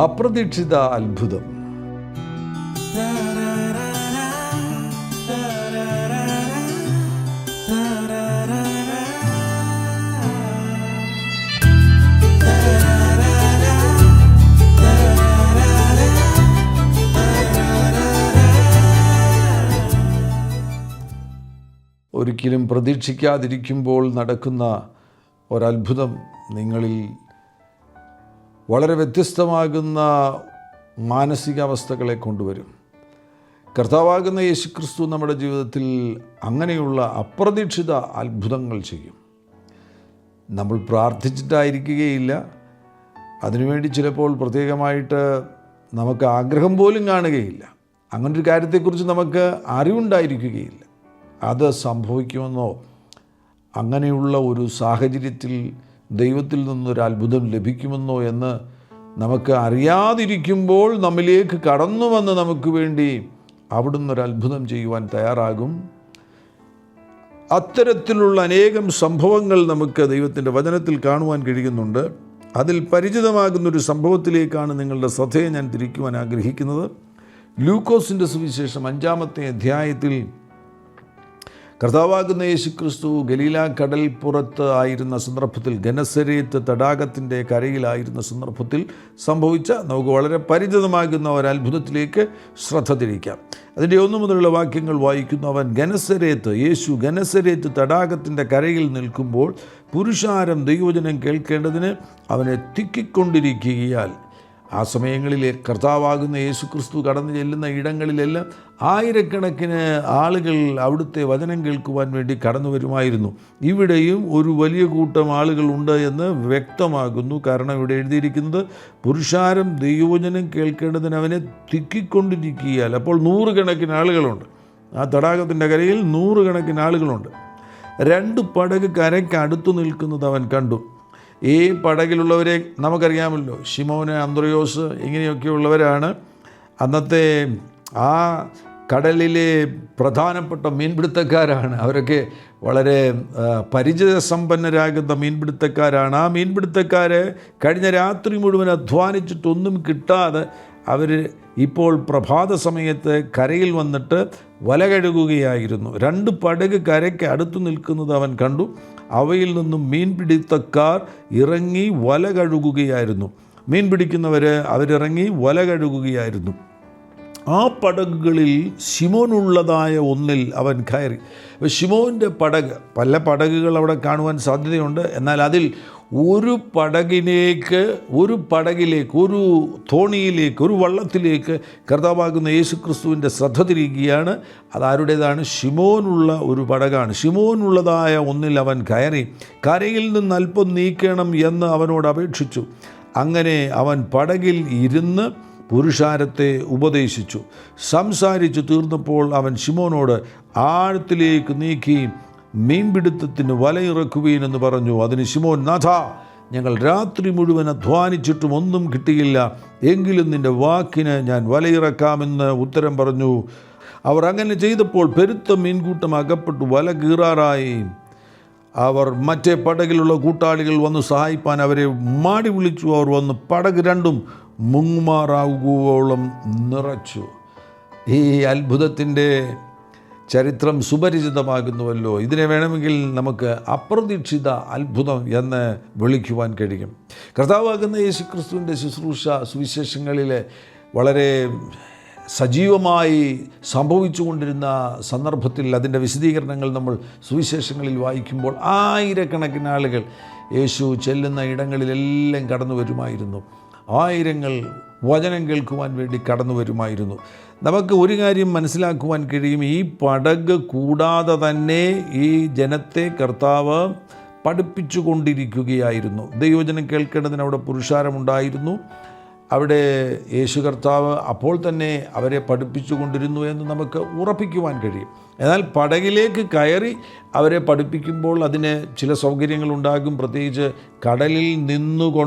അപ്രതീക്ഷിത അത്ഭുതം. ഒരിക്കലും പ്രതീക്ഷിക്കാതിരിക്കുമ്പോൾ നടക്കുന്ന ഒരത്ഭുതം നിങ്ങളിൽ വളരെ വ്യത്യസ്തമാകുന്ന മാനസികാവസ്ഥകളെ കൊണ്ടുവരും. കർത്താവാകുന്ന യേശുക്രിസ്തു നമ്മുടെ ജീവിതത്തിൽ അങ്ങനെയുള്ള അപ്രതീക്ഷിത അത്ഭുതങ്ങൾ ചെയ്യും. നമ്മൾ പ്രാർത്ഥിച്ചിട്ടായിരിക്കുകയില്ല, അതിനുവേണ്ടി ചിലപ്പോൾ പ്രത്യേകമായിട്ട് നമുക്ക് ആഗ്രഹം പോലും കാണുകയില്ല, അങ്ങനൊരു കാര്യത്തെക്കുറിച്ച് നമുക്ക് അറിവുണ്ടായിരിക്കുകയില്ല. അത് സംഭവിക്കുമെന്നോ അങ്ങനെയുള്ള ഒരു സാഹചര്യത്തിൽ ദൈവത്തിൽ നിന്നൊരു അത്ഭുതം ലഭിക്കുമെന്നോ എന്ന് നമുക്ക് അറിയാതിരിക്കുമ്പോൾ നമ്മിലേക്ക് കടന്നു വന്ന് നമുക്ക് വേണ്ടി അവിടുന്ന് ഒരു അത്ഭുതം ചെയ്യുവാൻ തയ്യാറാകും. അത്തരത്തിലുള്ള അനേകം സംഭവങ്ങൾ നമുക്ക് ദൈവത്തിൻ്റെ വചനത്തിൽ കാണുവാൻ കഴിയുന്നുണ്ട്. അതിൽ പരിചിതമാകുന്നൊരു സംഭവത്തിലേക്കാണ് നിങ്ങളുടെ ശ്രദ്ധയെ ഞാൻ തിരിക്കുവാൻ ആഗ്രഹിക്കുന്നത്. ലൂക്കോസിൻ്റെ സുവിശേഷം 5-ാമത്തെ അധ്യായത്തിൽ കർത്താവാകുന്ന യേശുക്രിസ്തു ഗലീല കടൽപ്പുറത്ത് ആയിരുന്ന സന്ദർഭത്തിൽ, ഗനസരേത്ത് തടാകത്തിൻ്റെ കരയിലായിരുന്ന സന്ദർഭത്തിൽ സംഭവിച്ച നമുക്ക് വളരെ പരിചിതമാകുന്ന ഒരത്ഭുതത്തിലേക്ക് ശ്രദ്ധ തിരിക്കാം. അതിൻ്റെ 1 മുതലുള്ള വാക്യങ്ങൾ വായിക്കുന്നു. യേശു ഗനസരേത്ത് തടാകത്തിൻ്റെ കരയിൽ നിൽക്കുമ്പോൾ പുരുഷാരം ദൈവവചനം കേൾക്കേണ്ടതിന് അവനെ തിക്കിക്കൊണ്ടിരിക്കുകയാൽ, ആ സമയങ്ങളിലെ കർത്താവാകുന്ന യേശുക്രിസ്തു കടന്നു ചെല്ലുന്ന ഇടങ്ങളിലെല്ലാം ആയിരക്കണക്കിന് ആളുകൾ അവിടുത്തെ വചനം കേൾക്കുവാൻ വേണ്ടി കടന്നു വരുമായിരുന്നു. ഇവിടെയും ഒരു വലിയ കൂട്ടം ആളുകളുണ്ട് എന്ന് വ്യക്തമാകുന്നു. കാരണം ഇവിടെ എഴുതിയിരിക്കുന്നത് പുരുഷാരം ദൈവവചനം കേൾക്കേണ്ടതിന് അവനെ തിക്കിക്കൊണ്ടിരിക്കുകയാൽ. അപ്പോൾ 100 കണക്കിന് ആളുകളുണ്ട്. ആ തടാകത്തിൻ്റെ കരയിൽ 100 കണക്കിന് ആളുകളുണ്ട്. 2 പടക് കരയ്ക്ക് അടുത്തു നിൽക്കുന്നത് അവൻ കണ്ടു. ഈ പടകിലുള്ളവരെ നമുക്കറിയാമല്ലോ, ശിമോന്, അന്ത്രയോസ് ഇങ്ങനെയൊക്കെയുള്ളവരാണ് അന്നത്തെ ആ കടലിലെ പ്രധാനപ്പെട്ട മീൻപിടുത്തക്കാരാണ്. അവരൊക്കെ വളരെ പരിചയസമ്പന്നരാകുന്ന മീൻപിടുത്തക്കാരാണ്. ആ മീൻപിടുത്തക്കാർ കഴിഞ്ഞ രാത്രി മുഴുവൻ അധ്വാനിച്ചിട്ടൊന്നും കിട്ടാതെ അവർ ഇപ്പോൾ പ്രഭാത സമയത്ത് കരയിൽ വന്നിട്ട് വല കഴുകുകയായിരുന്നു. 2 പടക് കരയ്ക്ക് അടുത്തു നിൽക്കുന്നത് അവൻ കണ്ടു. അവയിൽ നിന്നും മീൻപിടുത്തക്കാർ ഇറങ്ങി വല കഴുകുകയായിരുന്നു. മീൻ പിടിക്കുന്നവർ അവരിറങ്ങി വല കഴുകുകയായിരുന്നു. ആ പടകുകളിൽ ശിമോനുള്ളതായ ഒന്നിൽ അവൻ കയറി. ശിമോൻ്റെ പടക്, പല പടകുകൾ അവിടെ കാണുവാൻ സാധ്യതയുണ്ട്. എന്നാൽ അതിൽ ഒരു പടകിലേക്ക്, ഒരു തോണിയിലേക്ക്, ഒരു വള്ളത്തിലേക്ക് കർത്താവാകുന്ന യേശുക്രിസ്തുവിൻ്റെ ശ്രദ്ധ തിരിക്കുകയാണ്. അതാരുടേതാണ്? ശിമോനുള്ള ഒരു പടകാണ്. ശിമോനുള്ളതായ ഒന്നിൽ അവൻ കയറി കരയിൽ നിന്ന് അല്പം നീക്കണം എന്ന് അവനോട് അപേക്ഷിച്ചു. അങ്ങനെ അവൻ പടകിൽ ഇരുന്ന് പുരുഷാരത്തെ ഉപദേശിച്ചു. സംസാരിച്ചു തീർന്നപ്പോൾ അവൻ ശിമോനോട് ആഴത്തിലേക്ക് നീക്കി മീൻപിടുത്തത്തിന് വലയിറക്കുവീനെന്ന് പറഞ്ഞു. അതിന് ശിമോൻ, നാഥാ, ഞങ്ങൾ രാത്രി മുഴുവൻ അധ്വാനിച്ചിട്ടും ഒന്നും കിട്ടിയില്ല, എങ്കിലും നിൻ്റെ വാക്കിന് ഞാൻ വലയിറക്കാമെന്ന് ഉത്തരം പറഞ്ഞു. അവർ അങ്ങനെ ചെയ്തപ്പോൾ പെരുത്ത മീൻകൂട്ടം അകപ്പെട്ടു വല കീറാറായി. അവർ മറ്റേ പടകിലുള്ള കൂട്ടാളികൾ വന്ന് സഹായിപ്പാൻ അവരെ മാടി വിളിച്ചു. അവർ വന്ന് പടക് 2 മുങ്ങുമാറാകുവോളം നിറച്ചു. ഈ അത്ഭുതത്തിൻ്റെ ചരിത്രം സുപരിചിതമാകുന്നുവല്ലോ. ഇതിനെ വേണമെങ്കിൽ നമുക്ക് അപ്രതീക്ഷിത അത്ഭുതം എന്ന് വിളിക്കുവാൻ കഴിയും. കർത്താവാകുന്ന യേശുക്രിസ്തുവിൻ്റെ ശുശ്രൂഷ സുവിശേഷങ്ങളിൽ വളരെ സജീവമായി സംഭവിച്ചുകൊണ്ടിരുന്ന സന്ദർഭത്തിൽ അതിൻ്റെ വിശദീകരണങ്ങൾ നമ്മൾ സുവിശേഷങ്ങളിൽ വായിക്കുമ്പോൾ ആയിരക്കണക്കിന് ആളുകൾ യേശു ചെല്ലുന്ന ഇടങ്ങളിലെല്ലാം കടന്നു വരുമായിരുന്നു. ആയിരങ്ങൾ വചനം കേൾക്കുവാൻ വേണ്ടി കടന്നു വരുമായിരുന്നു. നമുക്ക് ഒരു കാര്യം മനസ്സിലാക്കുവാൻ കഴിയും. ഈ പടക് കൂടാതെ തന്നെ ഈ ജനത്തെ കർത്താവ് പഠിപ്പിച്ചു കൊണ്ടിരിക്കുകയായിരുന്നു. ദൈവവചനം കേൾക്കേണ്ടതിന് അവിടെ പുരുഷാരമുണ്ടായിരുന്നു. അവിടെ യേശു കർത്താവ് അപ്പോൾ തന്നെ അവരെ പഠിപ്പിച്ചു കൊണ്ടിരുന്നു എന്ന് നമുക്ക് ഉറപ്പിക്കുവാൻ കഴിയും. എന്നാൽ പടകിലേക്ക് കയറി അവരെ പഠിപ്പിക്കുമ്പോൾ അതിന് ചില സൗകര്യങ്ങളുണ്ടാകും. പ്രത്യേകിച്ച്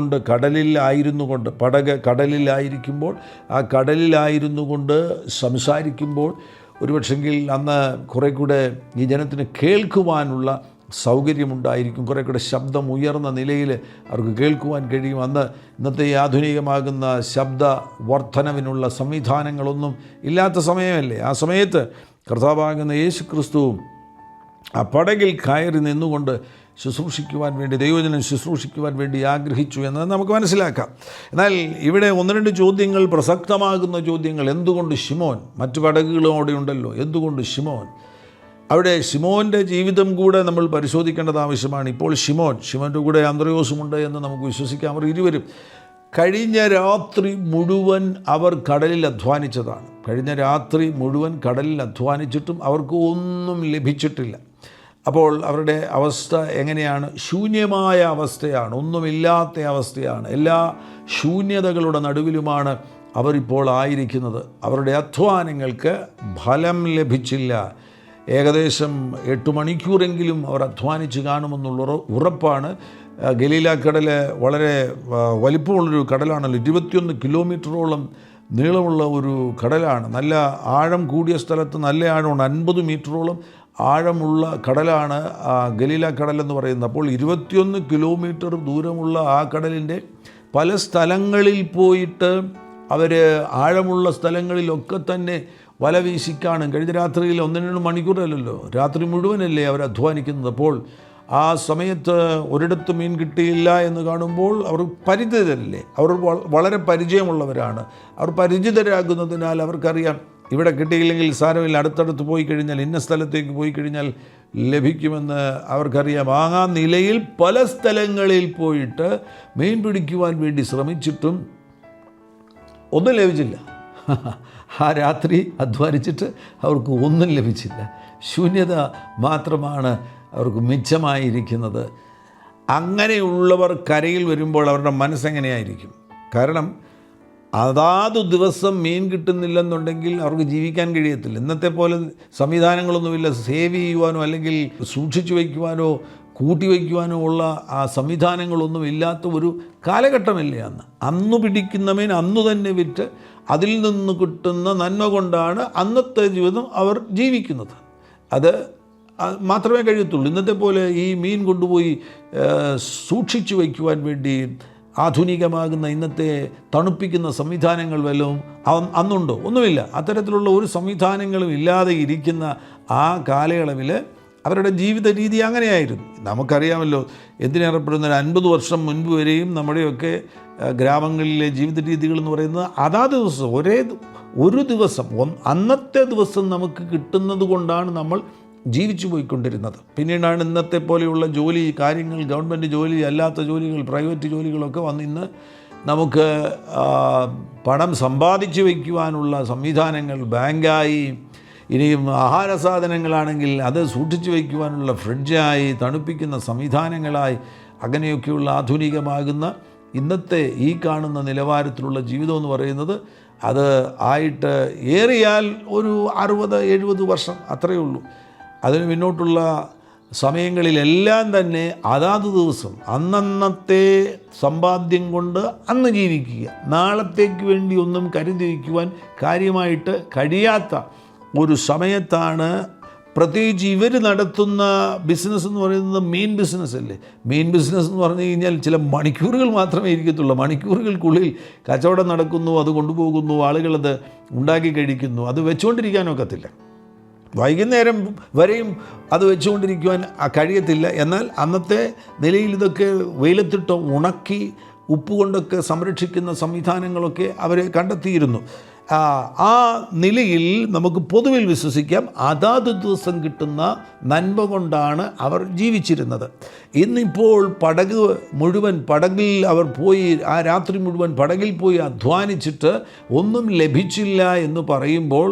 പടക് കടലിലായിരിക്കുമ്പോൾ ആ കടലിലായിരുന്നു കൊണ്ട് സംസാരിക്കുമ്പോൾ ഒരുപക്ഷെങ്കിൽ അന്ന് കുറേ കൂടെ ഈ ജനത്തിന് കേൾക്കുവാനുള്ള സൗകര്യമുണ്ടായിരിക്കും. കുറേ കൂടെ ശബ്ദം ഉയർന്ന നിലയിൽ അവർക്ക് കേൾക്കുവാൻ കഴിയും. ഇന്നത്തെ ഈ ആധുനികമാകുന്ന ശബ്ദ വർധനവിനുള്ള സംവിധാനങ്ങളൊന്നും ഇല്ലാത്ത സമയമല്ലേ. ആ സമയത്ത് കർത്താവാകുന്ന യേശു ക്രിസ്തുവും ആ പടകിൽ കയറി നിന്നുകൊണ്ട് ശുശ്രൂഷിക്കുവാൻ വേണ്ടി, ദൈവജനം ശുശ്രൂഷിക്കുവാൻ വേണ്ടി ആഗ്രഹിച്ചു എന്ന് നമുക്ക് മനസ്സിലാക്കാം. എന്നാൽ ഇവിടെ 1-2 ചോദ്യങ്ങൾ, പ്രസക്തമാകുന്ന ചോദ്യങ്ങൾ. എന്തുകൊണ്ട് ശിമോൻ? മറ്റു പടകുകളും അവിടെ ഉണ്ടല്ലോ. എന്തുകൊണ്ട് ശിമോൻ? അവിടെ ശിമോൻ്റെ ജീവിതം കൂടെ നമ്മൾ പരിശോധിക്കേണ്ടത് ആവശ്യമാണ്. ഇപ്പോൾ ശിമോൻ്റെ കൂടെ അന്ത്രയോസുമുണ്ട് എന്ന് നമുക്ക് വിശ്വസിക്കാം. അവർ ഇരുവരും കഴിഞ്ഞ രാത്രി മുഴുവൻ അവർ കടലിൽ അധ്വാനിച്ചതാണ്. കഴിഞ്ഞ രാത്രി മുഴുവൻ കടലിൽ അധ്വാനിച്ചിട്ടും അവർക്ക് ഒന്നും ലഭിച്ചിട്ടില്ല. അപ്പോൾ അവരുടെ അവസ്ഥ എങ്ങനെയാണ്? ശൂന്യമായ അവസ്ഥയാണ്, ഒന്നുമില്ലാത്ത അവസ്ഥയാണ്. എല്ലാ ശൂന്യതകളുടെ നടുവിലുമാണ് അവരിപ്പോൾ ആയിരിക്കുന്നത്. അവരുടെ അധ്വാനങ്ങൾക്ക് ഫലം ലഭിച്ചില്ല. ഏകദേശം 8 മണിക്കൂറെങ്കിലും അവർ അധ്വാനിച്ച് കാണുമെന്നുള്ള ഉറപ്പാണ്. ഗലീലാക്കടൽ വളരെ വലിപ്പമുള്ളൊരു കടലാണല്ലോ. 21 കിലോമീറ്ററോളം നീളമുള്ള ഒരു കടലാണ്. നല്ല ആഴം കൂടിയ സ്ഥലത്ത് നല്ല ആഴമുണ്ട്. 50 മീറ്ററോളം ആഴമുള്ള കടലാണ് ഗലീലാക്കടൽ എന്ന് പറയുന്നത്. അപ്പോൾ 21 കിലോമീറ്റർ ദൂരമുള്ള ആ കടലിൻ്റെ പല സ്ഥലങ്ങളിൽ പോയിട്ട് അവർ ആഴമുള്ള സ്ഥലങ്ങളിലൊക്കെ തന്നെ വല വീശിക്കാണും. കഴിഞ്ഞ രാത്രിയിൽ 1-2 മണിക്കൂറല്ലല്ലോ, രാത്രി മുഴുവനല്ലേ അവർ അധ്വാനിക്കുന്നത്. അപ്പോൾ ആ സമയത്ത് ഒരിടത്ത് മീൻ കിട്ടിയില്ല എന്ന് കാണുമ്പോൾ അവർ പരിചിതരല്ലേ, അവർ വളരെ പരിചയമുള്ളവരാണ്. അവർ പരിചിതരാകുന്നതിനാൽ അവർക്കറിയാം ഇവിടെ കിട്ടിയില്ലെങ്കിൽ സാരമില്ല, അടുത്തടുത്ത് പോയി കഴിഞ്ഞാൽ, ഇന്ന സ്ഥലത്തേക്ക് പോയി കഴിഞ്ഞാൽ ലഭിക്കുമെന്ന് അവർക്കറിയാം. ആ നിലയിൽ പല സ്ഥലങ്ങളിൽ പോയിട്ട് മീൻ പിടിക്കുവാൻ വേണ്ടി ശ്രമിച്ചിട്ടും ഒന്നും ലഭിച്ചില്ല. ആ രാത്രി അധ്വാനിച്ചിട്ട് അവർക്ക് ഒന്നും ലഭിച്ചില്ല. ശൂന്യത മാത്രമാണ് അവർക്ക് മിച്ചമായിരിക്കുന്നത്. അങ്ങനെയുള്ളവർ കരയിൽ വരുമ്പോൾ അവരുടെ മനസ്സെങ്ങനെയായിരിക്കും? കാരണം അതാത് ദിവസം മീൻ കിട്ടുന്നില്ലെന്നുണ്ടെങ്കിൽ അവർക്ക് ജീവിക്കാൻ കഴിയത്തില്ല. ഇന്നത്തെ പോലെ സംവിധാനങ്ങളൊന്നുമില്ല. സേവ് ചെയ്യുവാനോ അല്ലെങ്കിൽ സൂക്ഷിച്ചു വയ്ക്കുവാനോ കൂട്ടി വയ്ക്കുവാനോ ഉള്ള ആ സംവിധാനങ്ങളൊന്നും ഇല്ലാത്ത ഒരു കാലഘട്ടമല്ലേ അന്ന് പിടിക്കുന്ന മീൻ അന്ന് തന്നെ വിറ്റ് അതിൽ നിന്ന് കിട്ടുന്ന നന്മ കൊണ്ടാണ് അന്നത്തെ ജീവിതം അവർ ജീവിക്കുന്നത്. അത് മാത്രമേ കഴിയത്തുള്ളൂ. ഇന്നത്തെ പോലെ ഈ മീൻ കൊണ്ടുപോയി സൂക്ഷിച്ചു വയ്ക്കുവാൻ വേണ്ടി ആധുനികമാകുന്ന ഇന്നത്തെ തണുപ്പിക്കുന്ന സംവിധാനങ്ങൾ വല്ലതും അന്നുണ്ടോ? ഒന്നുമില്ല. അത്തരത്തിലുള്ള ഒരു സംവിധാനങ്ങളും ഇല്ലാതെ ഇരിക്കുന്ന ആ കാലയളവിൽ അവരുടെ ജീവിത രീതി അങ്ങനെയായിരുന്നു. നമുക്കറിയാമല്ലോ, എന്തിനേറെപ്പെടുന്ന 50 വർഷം മുൻപ് വരെയും നമ്മുടെയൊക്കെ ഗ്രാമങ്ങളിലെ ജീവിത രീതികൾ എന്ന് പറയുന്നത് അതാത് ദിവസം ഒരു ദിവസം അന്നത്തെ ദിവസം നമുക്ക് കിട്ടുന്നത് കൊണ്ടാണ് നമ്മൾ ജീവിച്ചു പോയിക്കൊണ്ടിരുന്നത്. പിന്നീടാണ് ഇന്നത്തെ പോലെയുള്ള ജോലി കാര്യങ്ങൾ, ഗവൺമെൻറ് ജോലി അല്ലാത്ത ജോലികൾ, പ്രൈവറ്റ് ജോലികളൊക്കെ വന്ന് ഇന്ന് നമുക്ക് പണം സമ്പാദിച്ചു വയ്ക്കുവാനുള്ള സംവിധാനങ്ങൾ, ബാങ്കായി, ഇനിയും ആഹാര സാധനങ്ങളാണെങ്കിൽ അത് സൂക്ഷിച്ചു വയ്ക്കുവാനുള്ള ഫ്രിഡ്ജായി, തണുപ്പിക്കുന്ന സംവിധാനങ്ങളായി, അങ്ങനെയൊക്കെയുള്ള ആധുനികമാകുന്ന ഇന്നത്തെ ഈ കാണുന്ന നിലവാരത്തിലുള്ള ജീവിതം എന്ന് പറയുന്നത് അത് ആയിട്ട് ഏറിയാൽ ഒരു 60-70 വർഷം അത്രയേ ഉള്ളൂ. അതിന് മുന്നോട്ടുള്ള സമയങ്ങളിലെല്ലാം തന്നെ അതാത് ദിവസം അന്നന്നത്തെ സമ്പാദ്യം കൊണ്ട് അന്ന് ജീവിക്കുക, നാളത്തേക്ക് വേണ്ടി ഒന്നും കരുതി വയ്ക്കുവാൻ കാര്യമായിട്ട് കഴിയാത്ത ഒരു സമയത്താണ്. പ്രത്യേകിച്ച് ഇവർ നടത്തുന്ന ബിസിനസ് എന്ന് പറയുന്നത് മീൻ ബിസിനസ് അല്ലേ. മീൻ ബിസിനസ് എന്ന് പറഞ്ഞു കഴിഞ്ഞാൽ ചില മണിക്കൂറുകൾ മാത്രമേ ഇരിക്കത്തുള്ളൂ. മണിക്കൂറുകൾക്കുള്ളിൽ കച്ചവടം നടക്കുന്നു, അത് കൊണ്ടുപോകുന്നു, ആളുകളത് ഉണ്ടാക്കി കഴിക്കുന്നു. അത് വെച്ചുകൊണ്ടിരിക്കാനൊക്കത്തില്ല. വൈകുന്നേരം വരെയും അത് വെച്ചുകൊണ്ടിരിക്കുവാൻ കഴിയത്തില്ല. എന്നാൽ അന്നത്തെ നിലയിൽ ഇതൊക്കെ വെയിലത്തിട്ട് ഉണക്കി ഉപ്പ് കൊണ്ടൊക്കെ സംരക്ഷിക്കുന്ന സംവിധാനങ്ങളൊക്കെ അവർ കണ്ടെത്തിയിരുന്നു. ആ നിലയിൽ നമുക്ക് പൊതുവിൽ വിശ്വസിക്കാം അതാത് ദിവസം കിട്ടുന്ന നന്മ കൊണ്ടാണ് അവർ ജീവിച്ചിരുന്നത്. ഇന്നിപ്പോൾ പടകിൽ അവർ പോയി ആ രാത്രി മുഴുവൻ പടകിൽ പോയി അധ്വാനിച്ചിട്ട് ഒന്നും ലഭിച്ചില്ല എന്ന് പറയുമ്പോൾ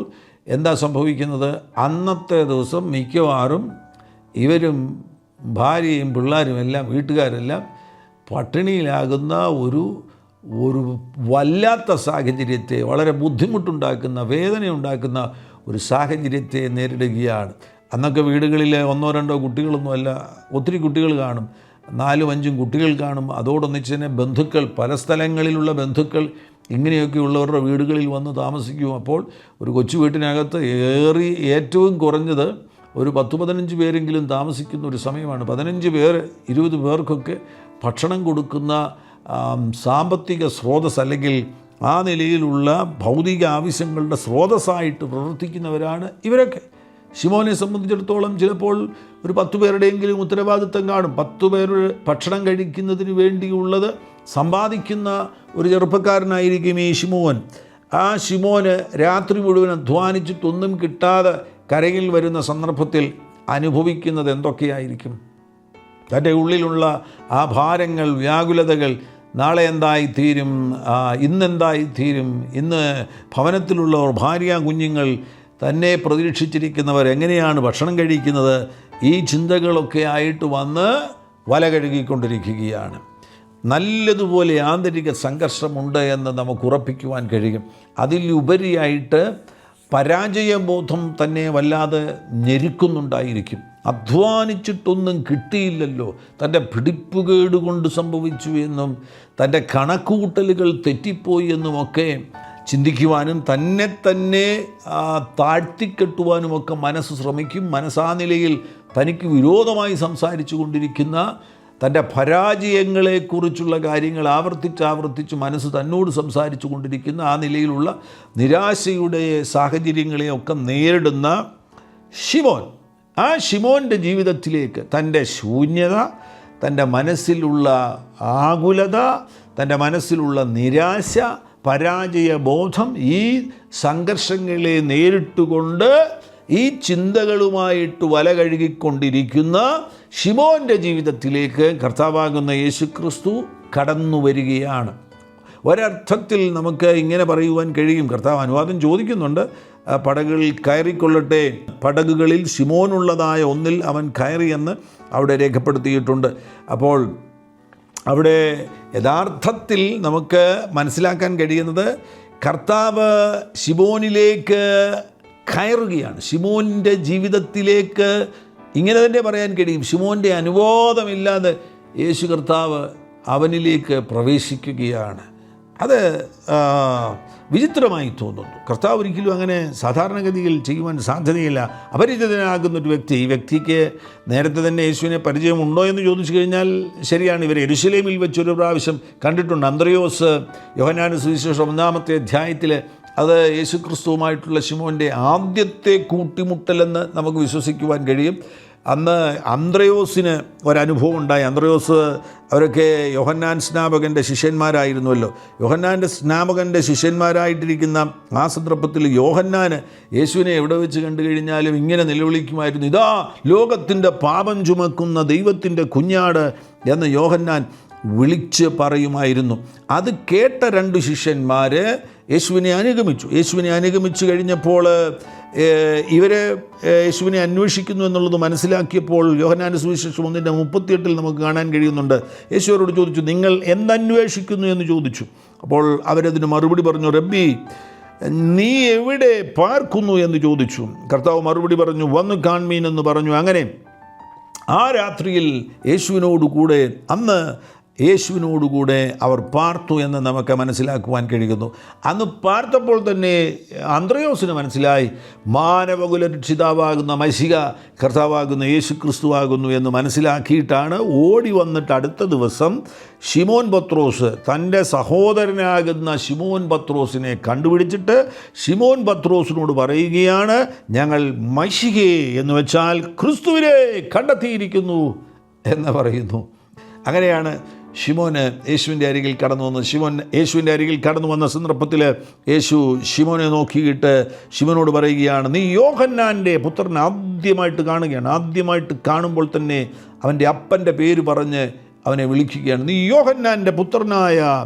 എന്താ സംഭവിക്കുന്നത്? അന്നത്തെ ദിവസം മിക്കവാറും ഇവരും ഭാര്യയും പിള്ളേരും എല്ലാം വീട്ടുകാരെല്ലാം പട്ടിണിയിലാകുന്ന ഒരു വല്ലാത്ത സാഹചര്യത്തെ, വളരെ ബുദ്ധിമുട്ടുണ്ടാക്കുന്ന, വേദനയുണ്ടാക്കുന്ന ഒരു സാഹചര്യത്തെ നേരിടുകയാണ്. അന്നൊക്കെ വീടുകളിൽ 1-2 കുട്ടികളൊന്നുമല്ല, ഒത്തിരി കുട്ടികൾ കാണും, 4-5 കുട്ടികൾ കാണും. അതോടൊന്നിച്ച് തന്നെ ബന്ധുക്കൾ, പല സ്ഥലങ്ങളിലുള്ള ബന്ധുക്കൾ ഇങ്ങനെയൊക്കെയുള്ളവരുടെ വീടുകളിൽ വന്ന് താമസിക്കും. അപ്പോൾ ഒരു കൊച്ചു വീട്ടിനകത്ത് ഏറ്റവും കുറഞ്ഞത് ഒരു 10-15 പേരെങ്കിലും താമസിക്കുന്ന ഒരു സമയമാണ്. 15 പേർ 20 പേർക്കൊക്കെ ഭക്ഷണം കൊടുക്കുന്ന സാമ്പത്തിക സ്രോതസ് അല്ലെങ്കിൽ ആ നിലയിലുള്ള ഭൗതിക ആവശ്യങ്ങളുടെ സ്രോതസ്സായിട്ട് പ്രവർത്തിക്കുന്നവരാണ് ഇവരൊക്കെ. ശിമോനെ സംബന്ധിച്ചിടത്തോളം ചിലപ്പോൾ ഒരു 10 പേരുടെയെങ്കിലും ഉത്തരവാദിത്തം കാണും. 10 പേർ ഭക്ഷണം കഴിക്കുന്നതിന് വേണ്ടിയുള്ളത് സമ്പാദിക്കുന്ന ഒരു ചെറുപ്പക്കാരനായിരിക്കും ഈ ശിമോൻ. ആ ശിമോന് രാത്രി മുഴുവൻ അധ്വാനിച്ചിട്ടൊന്നും കിട്ടാതെ കരയിൽ വരുന്ന സന്ദർഭത്തിൽ അനുഭവിക്കുന്നത് എന്തൊക്കെയായിരിക്കും? തൻ്റെ ഉള്ളിലുള്ള ആ ഭാരങ്ങൾ, വ്യാകുലതകൾ, നാളെ എന്തായിത്തീരും, ഇന്നെന്തായിത്തീരും, ഇന്ന് ഭവനത്തിലുള്ളവർ, ഭാര്യ, കുഞ്ഞുങ്ങൾ, തന്നെ പ്രതീക്ഷിച്ചിരിക്കുന്നവർ എങ്ങനെയാണ് ഭക്ഷണം കഴിക്കുന്നത്, ഈ ചിന്തകളൊക്കെ ആയിട്ട് വന്ന് വല കഴുകിക്കൊണ്ടിരിക്കുകയാണ്. നല്ലതുപോലെ ആന്തരിക സംഘർഷമുണ്ട് എന്ന് നമുക്ക് ഉറപ്പിക്കുവാൻ കഴിയും. അതിലുപരിയായിട്ട് പരാജയബോധം തന്നെ വല്ലാതെ ഞെരുക്കുന്നുണ്ടായിരിക്കും. അധ്വാനിച്ചിട്ടൊന്നും കിട്ടിയില്ലല്ലോ, തൻ്റെ പിടിപ്പുകേട് കൊണ്ട് സംഭവിച്ചു എന്നും തൻ്റെ കണക്കുകൂട്ടലുകൾ തെറ്റിപ്പോയി എന്നുമൊക്കെ ചിന്തിക്കുവാനും തന്നെ താഴ്ത്തിക്കെട്ടുവാനുമൊക്കെ മനസ്സ് ശ്രമിക്കും. മനസ്സാ നിലയിൽ തനിക്ക് വിരോധമായി സംസാരിച്ചു കൊണ്ടിരിക്കുന്ന, തൻ്റെ പരാജയങ്ങളെക്കുറിച്ചുള്ള കാര്യങ്ങൾ ആവർത്തിച്ച് മനസ്സ് തന്നോട് സംസാരിച്ചു കൊണ്ടിരിക്കുന്ന ആ നിലയിലുള്ള നിരാശയുടെ സാഹചര്യങ്ങളെയൊക്കെ നേരിടുന്ന ശിമോൻ, ആ ശിമോൻ്റെ ജീവിതത്തിലേക്ക് തൻ്റെ ശൂന്യത, തൻ്റെ മനസ്സിലുള്ള ആകുലത, തൻ്റെ മനസ്സിലുള്ള നിരാശ, പരാജയബോധം, ഈ സംഘർഷങ്ങളെ നേരിട്ടുകൊണ്ട് ഈ ചിന്തകളുമായിട്ട് വല കഴുകിക്കൊണ്ടിരിക്കുന്ന ശിമോൻ്റെ ജീവിതത്തിലേക്ക് കർത്താവാകുന്ന യേശുക്രിസ്തു കടന്നു വരികയാണ്. ഒരർത്ഥത്തിൽ നമുക്ക് ഇങ്ങനെ പറയുവാൻ കഴിയും, കർത്താവ് അനുവാദം ചോദിക്കുന്നുണ്ട്, പടകുകളിൽ കയറിക്കൊള്ളട്ടെ. പടകുകളിൽ ശിമോനുള്ളതായ ഒന്നിൽ അവൻ കയറിയെന്ന് അവിടെ രേഖപ്പെടുത്തിയിട്ടുണ്ട്. അപ്പോൾ അവിടെ യഥാർത്ഥത്തിൽ നമുക്ക് മനസ്സിലാക്കാൻ കഴിയുന്നത് കർത്താവ് ശിമോനിലേക്ക് കയറുകയാണ്. ശിമോൻ്റെ ജീവിതത്തിലേക്ക് ഇങ്ങനെ തന്നെ പറയാൻ കഴിയും, ശിമോൻ്റെ അനുവാദമില്ലാതെ യേശു കർത്താവ് അവനിലേക്ക് പ്രവേശിക്കുകയാണ്. അത് വിചിത്രമായി തോന്നുന്നു. കർത്താവ് ഒരിക്കലും അങ്ങനെ സാധാരണഗതിയിൽ ചെയ്യുവാൻ സാധ്യതയില്ല. അപരിചിതനാകുന്നൊരു വ്യക്തി, ഈ വ്യക്തിക്ക് നേരത്തെ തന്നെ യേശുവിനെ പരിചയമുണ്ടോ എന്ന് ചോദിച്ചു കഴിഞ്ഞാൽ ശരിയാണ്. ഇവർ യെരുശലേമിൽ വെച്ചൊരു പ്രാവശ്യം കണ്ടിട്ടുണ്ട്. അന്ത്രയോസ് യോഹന്നാന്റെ സുവിശേഷം 1-ാമത്തെ അധ്യായത്തിൽ അത് യേശുക്രിസ്തുവുമായിട്ടുള്ള ശിമോൻ്റെ ആദ്യത്തെ കൂട്ടിമുട്ടലെന്ന് നമുക്ക് വിശ്വസിക്കുവാൻ കഴിയും. അന്ന് അന്ത്രയോസിന് ഒരനുഭവം ഉണ്ടായി. അന്ത്രയോസ് അവരൊക്കെ യോഹന്നാൻ സ്നാപകൻ്റെ ശിഷ്യന്മാരായിരുന്നുവല്ലോ. യോഹന്നാൻ്റെ സ്നാപകൻ്റെ ശിഷ്യന്മാരായിട്ടിരിക്കുന്ന ആ സന്ദർഭത്തിൽ യോഹന്നാന് യേശുവിനെ എവിടെ വെച്ച് കണ്ടു കഴിഞ്ഞാലും ഇങ്ങനെ നിലവിളിക്കുമായിരുന്നു, ഇതാ ലോകത്തിൻ്റെ പാപം ചുമക്കുന്ന ദൈവത്തിൻ്റെ കുഞ്ഞാട് എന്ന് യോഹന്നാൻ വിളിച്ച് പറയുമായിരുന്നു. അത് കേട്ട 2 ശിഷ്യന്മാർ യേശുവിനെ അനുഗമിച്ചു കഴിഞ്ഞപ്പോൾ ഇവരെ യേശുവിനെ അന്വേഷിക്കുന്നു എന്നുള്ളത് മനസ്സിലാക്കിയപ്പോൾ യോഹന്നാന്റെ സുവിശേഷം 1:38 നമുക്ക് കാണാൻ കഴിയുന്നുണ്ട്. യേശുവരോട് ചോദിച്ചു, നിങ്ങൾ എന്തന്വേഷിക്കുന്നു എന്ന് ചോദിച്ചു. അപ്പോൾ അവരതിന് മറുപടി പറഞ്ഞു, റബ്ബി, നീ എവിടെ പാർക്കുന്നു എന്ന് ചോദിച്ചു. കർത്താവ് മറുപടി പറഞ്ഞു, വന്നു കാൺമീൻ എന്ന് പറഞ്ഞു. അങ്ങനെ ആ രാത്രിയിൽ യേശുവിനോടുകൂടെ അവർ പാർത്തു എന്ന് നമുക്ക് മനസ്സിലാക്കുവാൻ കഴിയുന്നു. അന്ന് പാർത്തപ്പോൾ തന്നെ അന്ത്രയോസിന് മനസ്സിലായി, മാനവകുല രക്ഷിതാവാകുന്ന മശിഹ കർത്താവാകുന്ന യേശു ക്രിസ്തുവാകുന്നു എന്ന് മനസ്സിലാക്കിയിട്ടാണ് ഓടി വന്നിട്ട് അടുത്ത ദിവസം ശിമോൻ പത്രോസ് തൻ്റെ സഹോദരനാകുന്ന ശിമോൻ പത്രോസിനെ കണ്ടുപിടിച്ചിട്ട് ശിമോൻ പത്രോസിനോട് പറയുകയാണ്, ഞങ്ങൾ മശിഹയെ എന്ന് വെച്ചാൽ ക്രിസ്തുവിനെ കണ്ടെത്തിയിരിക്കുന്നു എന്ന് പറയുന്നു. അങ്ങനെയാണ് ശിമോന് യേശുവിൻ്റെ അരികിൽ കടന്നു വന്നത്. യേശുവിൻ്റെ അരികിൽ കടന്നു വന്ന സന്ദർഭത്തിൽ യേശു ശിമോനെ നോക്കിയിട്ട് ശിമോനോട് പറയുകയാണ്, നീ യോഹന്നാൻ്റെ പുത്രനെ ആദ്യമായിട്ട് കാണുകയാണ്. ആദ്യമായിട്ട് കാണുമ്പോൾ തന്നെ അവൻ്റെ അപ്പൻ്റെ പേര് പറഞ്ഞ് അവനെ വിളിക്കുകയാണ്. നീ യോഹന്നാൻ്റെ പുത്രനായ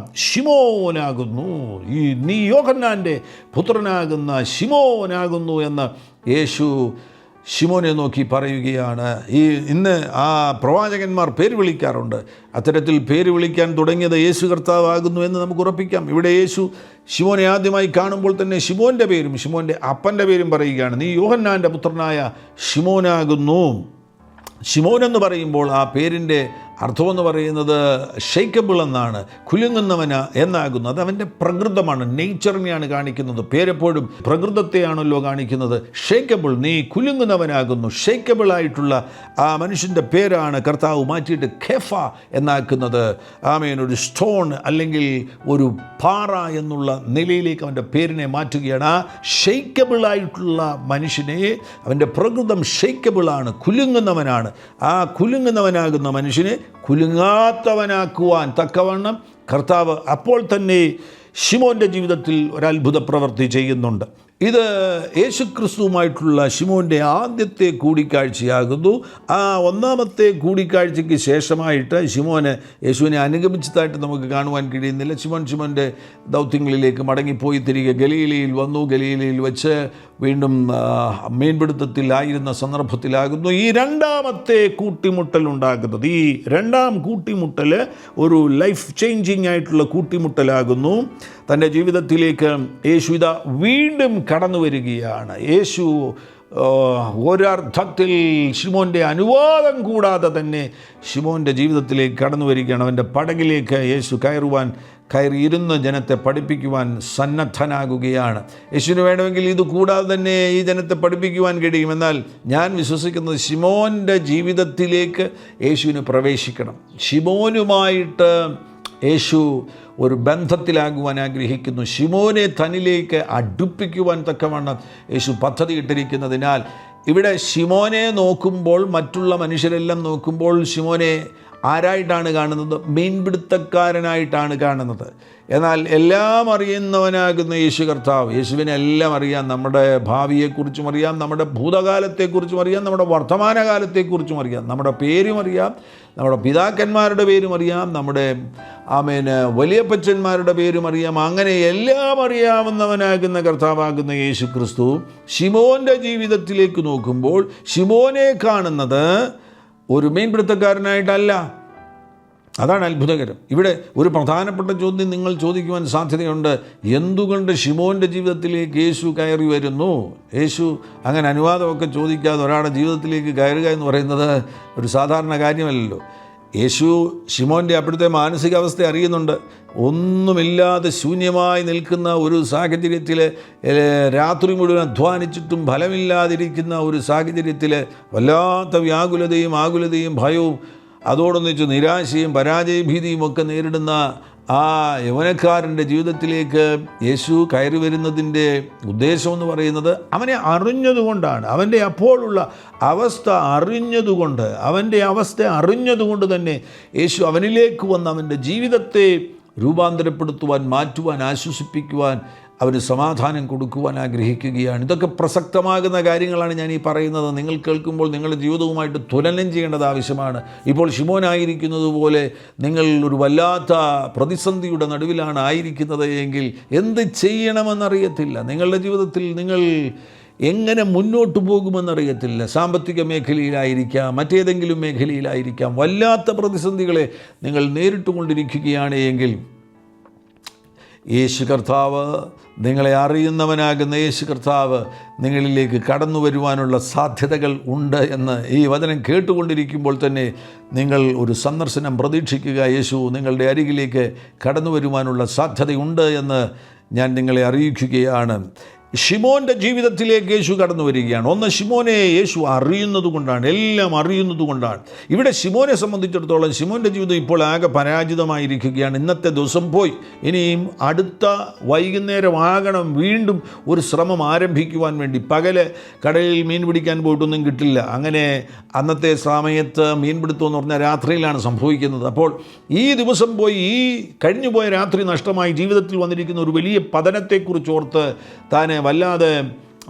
ശിമോനാകുന്നു, നീ യോഹന്നാൻ്റെ പുത്രനാകുന്ന ശിമോനാകുന്നു എന്ന് യേശു ശിമോനെ നോക്കി പറയുകയാണ്. ഇന്ന് ആ പ്രവാചകന്മാർ പേര് വിളിക്കാറുണ്ട്. അത്തരത്തിൽ പേര് വിളിക്കാൻ തുടങ്ങിയത് യേശു കർത്താവാകുന്നു എന്ന് നമുക്ക് ഉറപ്പിക്കാം. ഇവിടെ യേശു ശിമോനെ ആദ്യമായി കാണുമ്പോൾ തന്നെ ശിമോൻ്റെ പേരും ശിമോൻ്റെ അപ്പൻ്റെ പേരും പറയുകയാണ്, നീ യോഹന്നാൻ്റെ പുത്രനായ ശിമോനാകുന്നു. ശിമോൻ എന്ന് പറയുമ്പോൾ ആ പേരിൻ്റെ അർത്ഥമെന്ന് പറയുന്നത് ഷെയ്ക്കബിൾ എന്നാണ്, കുലുങ്ങുന്നവന് എന്നാകുന്നു. അത് അവൻ്റെ പ്രകൃതമാണ്, നേച്ചറിനെയാണ് കാണിക്കുന്നത്. പേരെപ്പോഴും പ്രകൃതത്തെയാണല്ലോ കാണിക്കുന്നത്. ഷെയ്ക്കബിൾ, നീ കുലുങ്ങുന്നവനാകുന്നു. ഷെയ്ക്കബിളായിട്ടുള്ള ആ മനുഷ്യൻ്റെ പേരാണ് കർത്താവ് മാറ്റിയിട്ട് ഖെഫ എന്നാക്കുന്നത്. ആമേൻ, ഒരു സ്റ്റോൺ അല്ലെങ്കിൽ ഒരു പാറ എന്നുള്ള നിലയിലേക്ക് അവൻ്റെ പേരിനെ മാറ്റുകയാണ്. ആ ഷെയ്ക്കബിളായിട്ടുള്ള മനുഷ്യനെ, അവൻ്റെ പ്രകൃതം ഷെയ്ക്കബിളാണ്, കുലുങ്ങുന്നവനാണ്. ആ കുലുങ്ങുന്നവനാകുന്ന മനുഷ്യനെ കുലുങ്ങാത്തവനാക്കുവാൻ തക്കവണ്ണം കർത്താവ് അപ്പോൾ തന്നെ ശിമോൻ്റെ ജീവിതത്തിൽ ഒരത്ഭുത പ്രവൃത്തി ചെയ്യുന്നുണ്ട്. ഇത് യേശുക്രിസ്തുവുമായിട്ടുള്ള ശിമോൻ്റെ ആദ്യത്തെ കൂടിക്കാഴ്ചയാകുന്നു. ആ ഒന്നാമത്തെ കൂടിക്കാഴ്ചയ്ക്ക് ശേഷമായിട്ട് ശിമോന് യേശുവിനെ അനുഗമിച്ചതായിട്ട് നമുക്ക് കാണുവാൻ കഴിയുന്നില്ല. ശിമോൻ്റെ ദൗത്യങ്ങളിലേക്ക് മടങ്ങിപ്പോയി തിരികെ ഗലീലയിൽ വന്നു. ഗലീലയിൽ വെച്ച് വീണ്ടും മീൻപിടുത്തത്തിലായിരുന്ന സന്ദർഭത്തിലാകുന്നു ഈ രണ്ടാമത്തെ കൂട്ടിമുട്ടൽ ഉണ്ടാകുന്നത്. ഈ രണ്ടാം കൂട്ടിമുട്ടൽ ഒരു ലൈഫ് ചേഞ്ചിങ് ആയിട്ടുള്ള കൂട്ടിമുട്ടലാകുന്നു. തൻ്റെ ജീവിതത്തിലേക്ക് യേശു ഇതാ വീണ്ടും കടന്നു വരികയാണ്. യേശു ഒരർത്ഥത്തിൽ ശിമോൻ്റെ അനുവാദം കൂടാതെ തന്നെ ശിമോൻ്റെ ജീവിതത്തിലേക്ക് കടന്നു വരികയാണ്. അവൻ്റെ പടകിലേക്ക് യേശു കയറിയിരുന്ന് ജനത്തെ പഠിപ്പിക്കുവാൻ സന്നദ്ധനാകുകയാണ്. യേശുവിന് വേണമെങ്കിൽ ഇത് കൂടാതെ തന്നെ ഈ ജനത്തെ പഠിപ്പിക്കുവാൻ കഴിയും. എന്നാൽ ഞാൻ വിശ്വസിക്കുന്നത് ശിമോൻ്റെ ജീവിതത്തിലേക്ക് യേശുവിന് പ്രവേശിക്കണം. ശിമോനുമായിട്ട് യേശു ഒരു ബന്ധത്തിലാകുവാൻ ആഗ്രഹിക്കുന്നു. ശിമോനെ തന്നിലേക്ക് അടുപ്പിക്കുവാൻ തക്കവണ്ണം യേശു പദ്ധതി ഇട്ടിരിക്കുന്നതിനാൽ ഇവിടെ ശിമോനെ നോക്കുമ്പോൾ, മറ്റുള്ള മനുഷ്യരെല്ലാം നോക്കുമ്പോൾ ശിമോനെ ആരായിട്ടാണ് കാണുന്നത്? മീൻപിടുത്തക്കാരനായിട്ടാണ് കാണുന്നത്. എന്നാൽ എല്ലാം അറിയുന്നവനാകുന്ന യേശു കർത്താവ്, യേശുവിനെ എല്ലാം അറിയാം. നമ്മുടെ ഭാവിയെക്കുറിച്ചും അറിയാം, നമ്മുടെ ഭൂതകാലത്തെക്കുറിച്ചും അറിയാം, നമ്മുടെ വർത്തമാനകാലത്തെക്കുറിച്ചും അറിയാം, നമ്മുടെ പേരും അറിയാം, നമ്മുടെ പിതാക്കന്മാരുടെ പേരും അറിയാം, നമ്മുടെ വലിയപ്പച്ചന്മാരുടെ പേരും അറിയാം. അങ്ങനെ എല്ലാം അറിയാവുന്നവനാകുന്ന കർത്താവാകുന്ന യേശു ക്രിസ്തു ശിമോൻ്റെ ജീവിതത്തിലേക്ക് നോക്കുമ്പോൾ ശിമോനെ കാണുന്നത് ഒരു മീൻപിടുത്തക്കാരനായിട്ടല്ല. അതാണ് അത്ഭുതകരം. ഇവിടെ ഒരു പ്രധാനപ്പെട്ട ചോദ്യം നിങ്ങൾ ചോദിക്കുവാൻ സാധ്യതയുണ്ട്. എന്തുകൊണ്ട് ശിമോൻ്റെ ജീവിതത്തിലേക്ക് യേശു കയറി വരുന്നു? യേശു അങ്ങനെ അനുവാദമൊക്കെ ചോദിക്കാതെ ഒരാളുടെ ജീവിതത്തിലേക്ക് കയറുക എന്ന് പറയുന്നത് ഒരു സാധാരണ കാര്യമല്ലല്ലോ. യേശു ശിമോൻ്റെ അപ്പോഴത്തെ മാനസികാവസ്ഥ അറിയുന്നുണ്ട്. ഒന്നുമില്ലാതെ ശൂന്യമായി നിൽക്കുന്ന ഒരു സാഹചര്യത്തിൽ, രാത്രി മുഴുവൻ അധ്വാനിച്ചിട്ടും ഫലമില്ലാതിരിക്കുന്ന ഒരു സാഹചര്യത്തിൽ വല്ലാത്ത വ്യാകുലതയും ആകുലതയും ഭയവും അതോടൊന്നിച്ച് നിരാശയും പരാജയഭീതിയും ഒക്കെ നേരിടുന്ന ആ യൗവനക്കാരൻ്റെ ജീവിതത്തിലേക്ക് യേശു കയറി വരുന്നതിൻ്റെ ഉദ്ദേശമെന്ന് പറയുന്നത് അവനെ അറിഞ്ഞതുകൊണ്ടാണ്. അവൻ്റെ അപ്പോഴുള്ള അവസ്ഥ അറിഞ്ഞതുകൊണ്ട് തന്നെ യേശു അവനിലേക്ക് വന്ന് അവൻ്റെ ജീവിതത്തെ രൂപാന്തരപ്പെടുത്തുവാൻ, മാറ്റുവാൻ, ആശ്വസിപ്പിക്കുവാൻ, അവന് സമാധാനം കൊടുക്കുവാൻ ആഗ്രഹിക്കുകയാണ്. ഇതൊക്കെ പ്രസക്തമാകുന്ന കാര്യങ്ങളാണ് ഞാൻ ഈ പറയുന്നത്. നിങ്ങൾ കേൾക്കുമ്പോൾ നിങ്ങളുടെ ജീവിതവുമായിട്ട് തുലനം ചെയ്യേണ്ടത് ആവശ്യമാണ്. ഇപ്പോൾ ശിമോനായിരിക്കുന്നത് പോലെ നിങ്ങൾ ഒരു വല്ലാത്ത പ്രതിസന്ധിയുടെ നടുവിലാണ് ആയിരിക്കുന്നത് എങ്കിൽ എന്ത് ചെയ്യണമെന്നറിയത്തില്ല. നിങ്ങളുടെ ജീവിതത്തിൽ നിങ്ങൾ എങ്ങനെ മുന്നോട്ട് പോകുമെന്നറിയത്തില്ല. സാമ്പത്തിക മേഖലയിലായിരിക്കാം, മറ്റേതെങ്കിലും മേഖലയിലായിരിക്കാം. വല്ലാത്ത പ്രതിസന്ധികളെ നിങ്ങൾ നേരിട്ടുകൊണ്ടിരിക്കുകയാണ് എങ്കിൽ യേശു കർത്താവ്, നിങ്ങളെ അറിയുന്നവനാകുന്ന യേശു കർത്താവ് നിങ്ങളിലേക്ക് കടന്നു വരുവാനുള്ള സാധ്യതകൾ ഉണ്ട് എന്ന് ഈ വചനം കേട്ടുകൊണ്ടിരിക്കുമ്പോൾ തന്നെ നിങ്ങൾ ഒരു സന്ദർശനം പ്രതീക്ഷിക്കുക. യേശു നിങ്ങളുടെ അരികിലേക്ക് കടന്നു വരുവാനുള്ള സാധ്യതയുണ്ട് എന്ന് ഞാൻ നിങ്ങളെ അറിയിക്കുകയാണ്. ശിമോൻ്റെ ജീവിതത്തിലേക്ക് യേശു കടന്നു വരികയാണ്. ഒന്ന്, ശിമോനെ യേശു അറിയുന്നത് കൊണ്ടാണ്, എല്ലാം അറിയുന്നത് കൊണ്ടാണ്. ഇവിടെ ശിമോനെ സംബന്ധിച്ചിടത്തോളം ശിമോൻ്റെ ജീവിതം ഇപ്പോൾ ആകെ പരാജിതമായിരിക്കുകയാണ്. ഇന്നത്തെ ദിവസം പോയി, ഇനിയും അടുത്ത വൈകുന്നേരം ആകണം വീണ്ടും ഒരു ശ്രമം ആരംഭിക്കുവാൻ വേണ്ടി. പകല് കടലിൽ മീൻ പിടിക്കാൻ പോയിട്ടൊന്നും കിട്ടില്ല. അങ്ങനെ അന്നത്തെ സമയത്ത് മീൻപിടുത്തം എന്ന് പറഞ്ഞാൽ രാത്രിയിലാണ് സംഭവിക്കുന്നത്. അപ്പോൾ ഈ ദിവസം പോയി, ഈ കഴിഞ്ഞുപോയ രാത്രി നഷ്ടമായി ജീവിതത്തിൽ വന്നിരിക്കുന്ന ഒരു വലിയ പതനത്തെക്കുറിച്ച് ഓർത്ത് താൻ വല്ലാതെ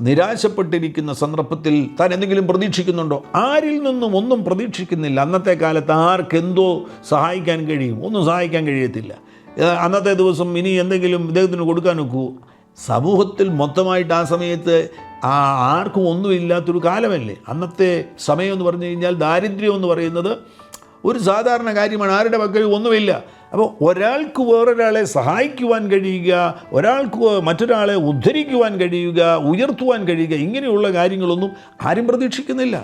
നിരാശപ്പെട്ടിരിക്കുന്ന സന്ദർഭത്തിൽ താൻ എന്തെങ്കിലും പ്രതീക്ഷിക്കുന്നുണ്ടോ? ആരിൽ നിന്നും ഒന്നും പ്രതീക്ഷിക്കുന്നില്ല. അന്നത്തെ കാലത്ത് ആർക്കെന്തോ സഹായിക്കാൻ കഴിയും? ഒന്നും സഹായിക്കാൻ കഴിയത്തില്ല. അന്നത്തെ ദിവസം ഇനി എന്തെങ്കിലും ഇദ്ദേഹത്തിന് കൊടുക്കാൻ നോക്കൂ? സമൂഹത്തിൽ മൊത്തമായിട്ട് ആ സമയത്ത് ആർക്കും ഒന്നുമില്ലാത്തൊരു കാലമല്ലേ. അന്നത്തെ സമയം എന്ന് പറഞ്ഞു കഴിഞ്ഞാൽ ദാരിദ്ര്യം എന്ന് പറയുന്നത് ഒരു സാധാരണ കാര്യമാണ്. ആരുടെ പക്കൽ ഒന്നുമില്ല. അപ്പോൾ ഒരാൾക്ക് വേറൊരാളെ സഹായിക്കുവാൻ കഴിയുക, ഒരാൾക്ക് മറ്റൊരാളെ ഉദ്ധരിക്കുവാൻ കഴിയുക, ഉയർത്തുവാൻ കഴിയുക, ഇങ്ങനെയുള്ള കാര്യങ്ങളൊന്നും ആരും പ്രതീക്ഷിക്കുന്നില്ല.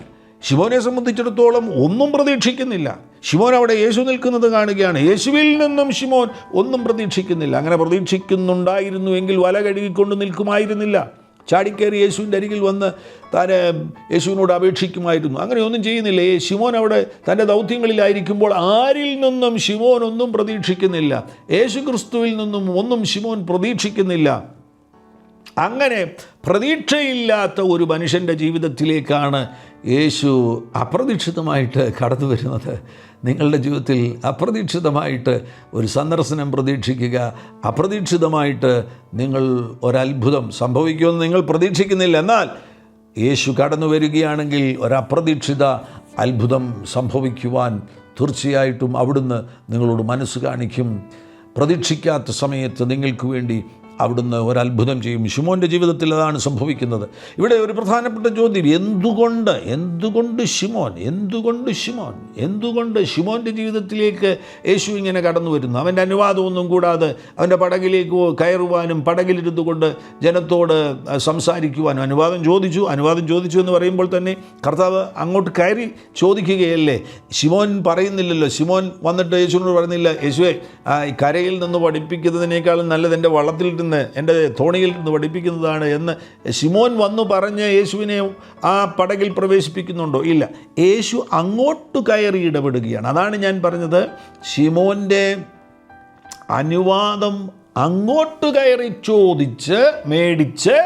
ശിമോനെ സംബന്ധിച്ചിടത്തോളം ഒന്നും പ്രതീക്ഷിക്കുന്നില്ല. ശിമോൻ അവിടെ യേശു നിൽക്കുന്നത് കാണുകയാണ്. യേശുവിൽ നിന്നും ശിമോൻ ഒന്നും പ്രതീക്ഷിക്കുന്നില്ല. അങ്ങനെ പ്രതീക്ഷിക്കുന്നുണ്ടായിരുന്നുവെങ്കിൽ വല കഴുകിക്കൊണ്ട് നിൽക്കുമായിരുന്നില്ല. ചാടിക്കയറി യേശുവിൻ്റെ അരികിൽ വന്ന് താൻ യേശുവിനോട് അപേക്ഷിക്കുമായിരുന്നു. അങ്ങനെയൊന്നും ചെയ്യുന്നില്ല. ശിമോൻ അവിടെ തൻ്റെ ദൗത്യങ്ങളിലായിരിക്കുമ്പോൾ ആരിൽ നിന്നും ശിമോൻ ഒന്നും പ്രതീക്ഷിക്കുന്നില്ല. യേശു ക്രിസ്തുവിൽ നിന്നും ഒന്നും ശിമോൻ പ്രതീക്ഷിക്കുന്നില്ല. അങ്ങനെ പ്രതീക്ഷയില്ലാത്ത ഒരു മനുഷ്യൻ്റെ ജീവിതത്തിലേക്കാണ് യേശു അപ്രതീക്ഷിതമായിട്ട് കടന്നു വരുന്നത്. നിങ്ങളുടെ ജീവിതത്തിൽ അപ്രതീക്ഷിതമായിട്ട് ഒരു സന്ദർശനം പ്രതീക്ഷിക്കുക. അപ്രതീക്ഷിതമായിട്ട് നിങ്ങൾ ഒരത്ഭുതം സംഭവിക്കുമെന്ന് നിങ്ങൾ പ്രതീക്ഷിക്കുന്നില്ല. എന്നാൽ യേശു കടന്നു വരികയാണെങ്കിൽ ഒരപ്രതീക്ഷിത അത്ഭുതം സംഭവിക്കുവാൻ തീർച്ചയായിട്ടും അവിടുന്ന് നിങ്ങളോട് മനസ്സ് കാണിക്കും. പ്രതീക്ഷിക്കാത്ത സമയത്ത് നിങ്ങൾക്ക് വേണ്ടി അവിടുന്ന് ഒരത്ഭുതം ചെയ്യും. ശിമോൻ്റെ ജീവിതത്തിൽ അതാണ് സംഭവിക്കുന്നത്. ഇവിടെ ഒരു പ്രധാനപ്പെട്ട ചോദ്യം, എന്തുകൊണ്ട് ശിമോൻ്റെ ജീവിതത്തിലേക്ക് യേശു ഇങ്ങനെ കടന്നു വരുന്നു? അവൻ്റെ അനുവാദമൊന്നും കൂടാതെ അവൻ്റെ പടകിലേക്ക് കയറുവാനും പടകിലിരുന്നു കൊണ്ട് ജനത്തോട് സംസാരിക്കുവാനും അനുവാദം ചോദിച്ചു എന്ന് പറയുമ്പോൾ തന്നെ കർത്താവ് അങ്ങോട്ട് കയറി ചോദിക്കുകയല്ലേ. ശിമോൻ പറയുന്നില്ലല്ലോ. ശിമോൻ വന്നിട്ട് യേശുവിനോട് പറയുന്നില്ല, യേശുവേ കരയിൽ നിന്ന് പഠിപ്പിക്കുന്നതിനേക്കാളും നല്ലത് എൻ്റെ വള്ളത്തിൽ എൻ്റെ തോണിയിൽ നിന്ന് പഠിപ്പിക്കുന്നതാണ് എന്ന് ശിമോൻ വന്നു പറഞ്ഞ് യേശുവിനെ ആ പടകിൽ പ്രവേശിപ്പിക്കുന്നുണ്ടോ? ഇല്ല. യേശു അങ്ങോട്ട് കയറി ഇടപെടുകയാണ്. അതാണ് ഞാൻ പറഞ്ഞത്, ശിമോൻ്റെ അനുവാദം അങ്ങോട്ട് കയറി ചോദിച്ച് മേടിച്ച്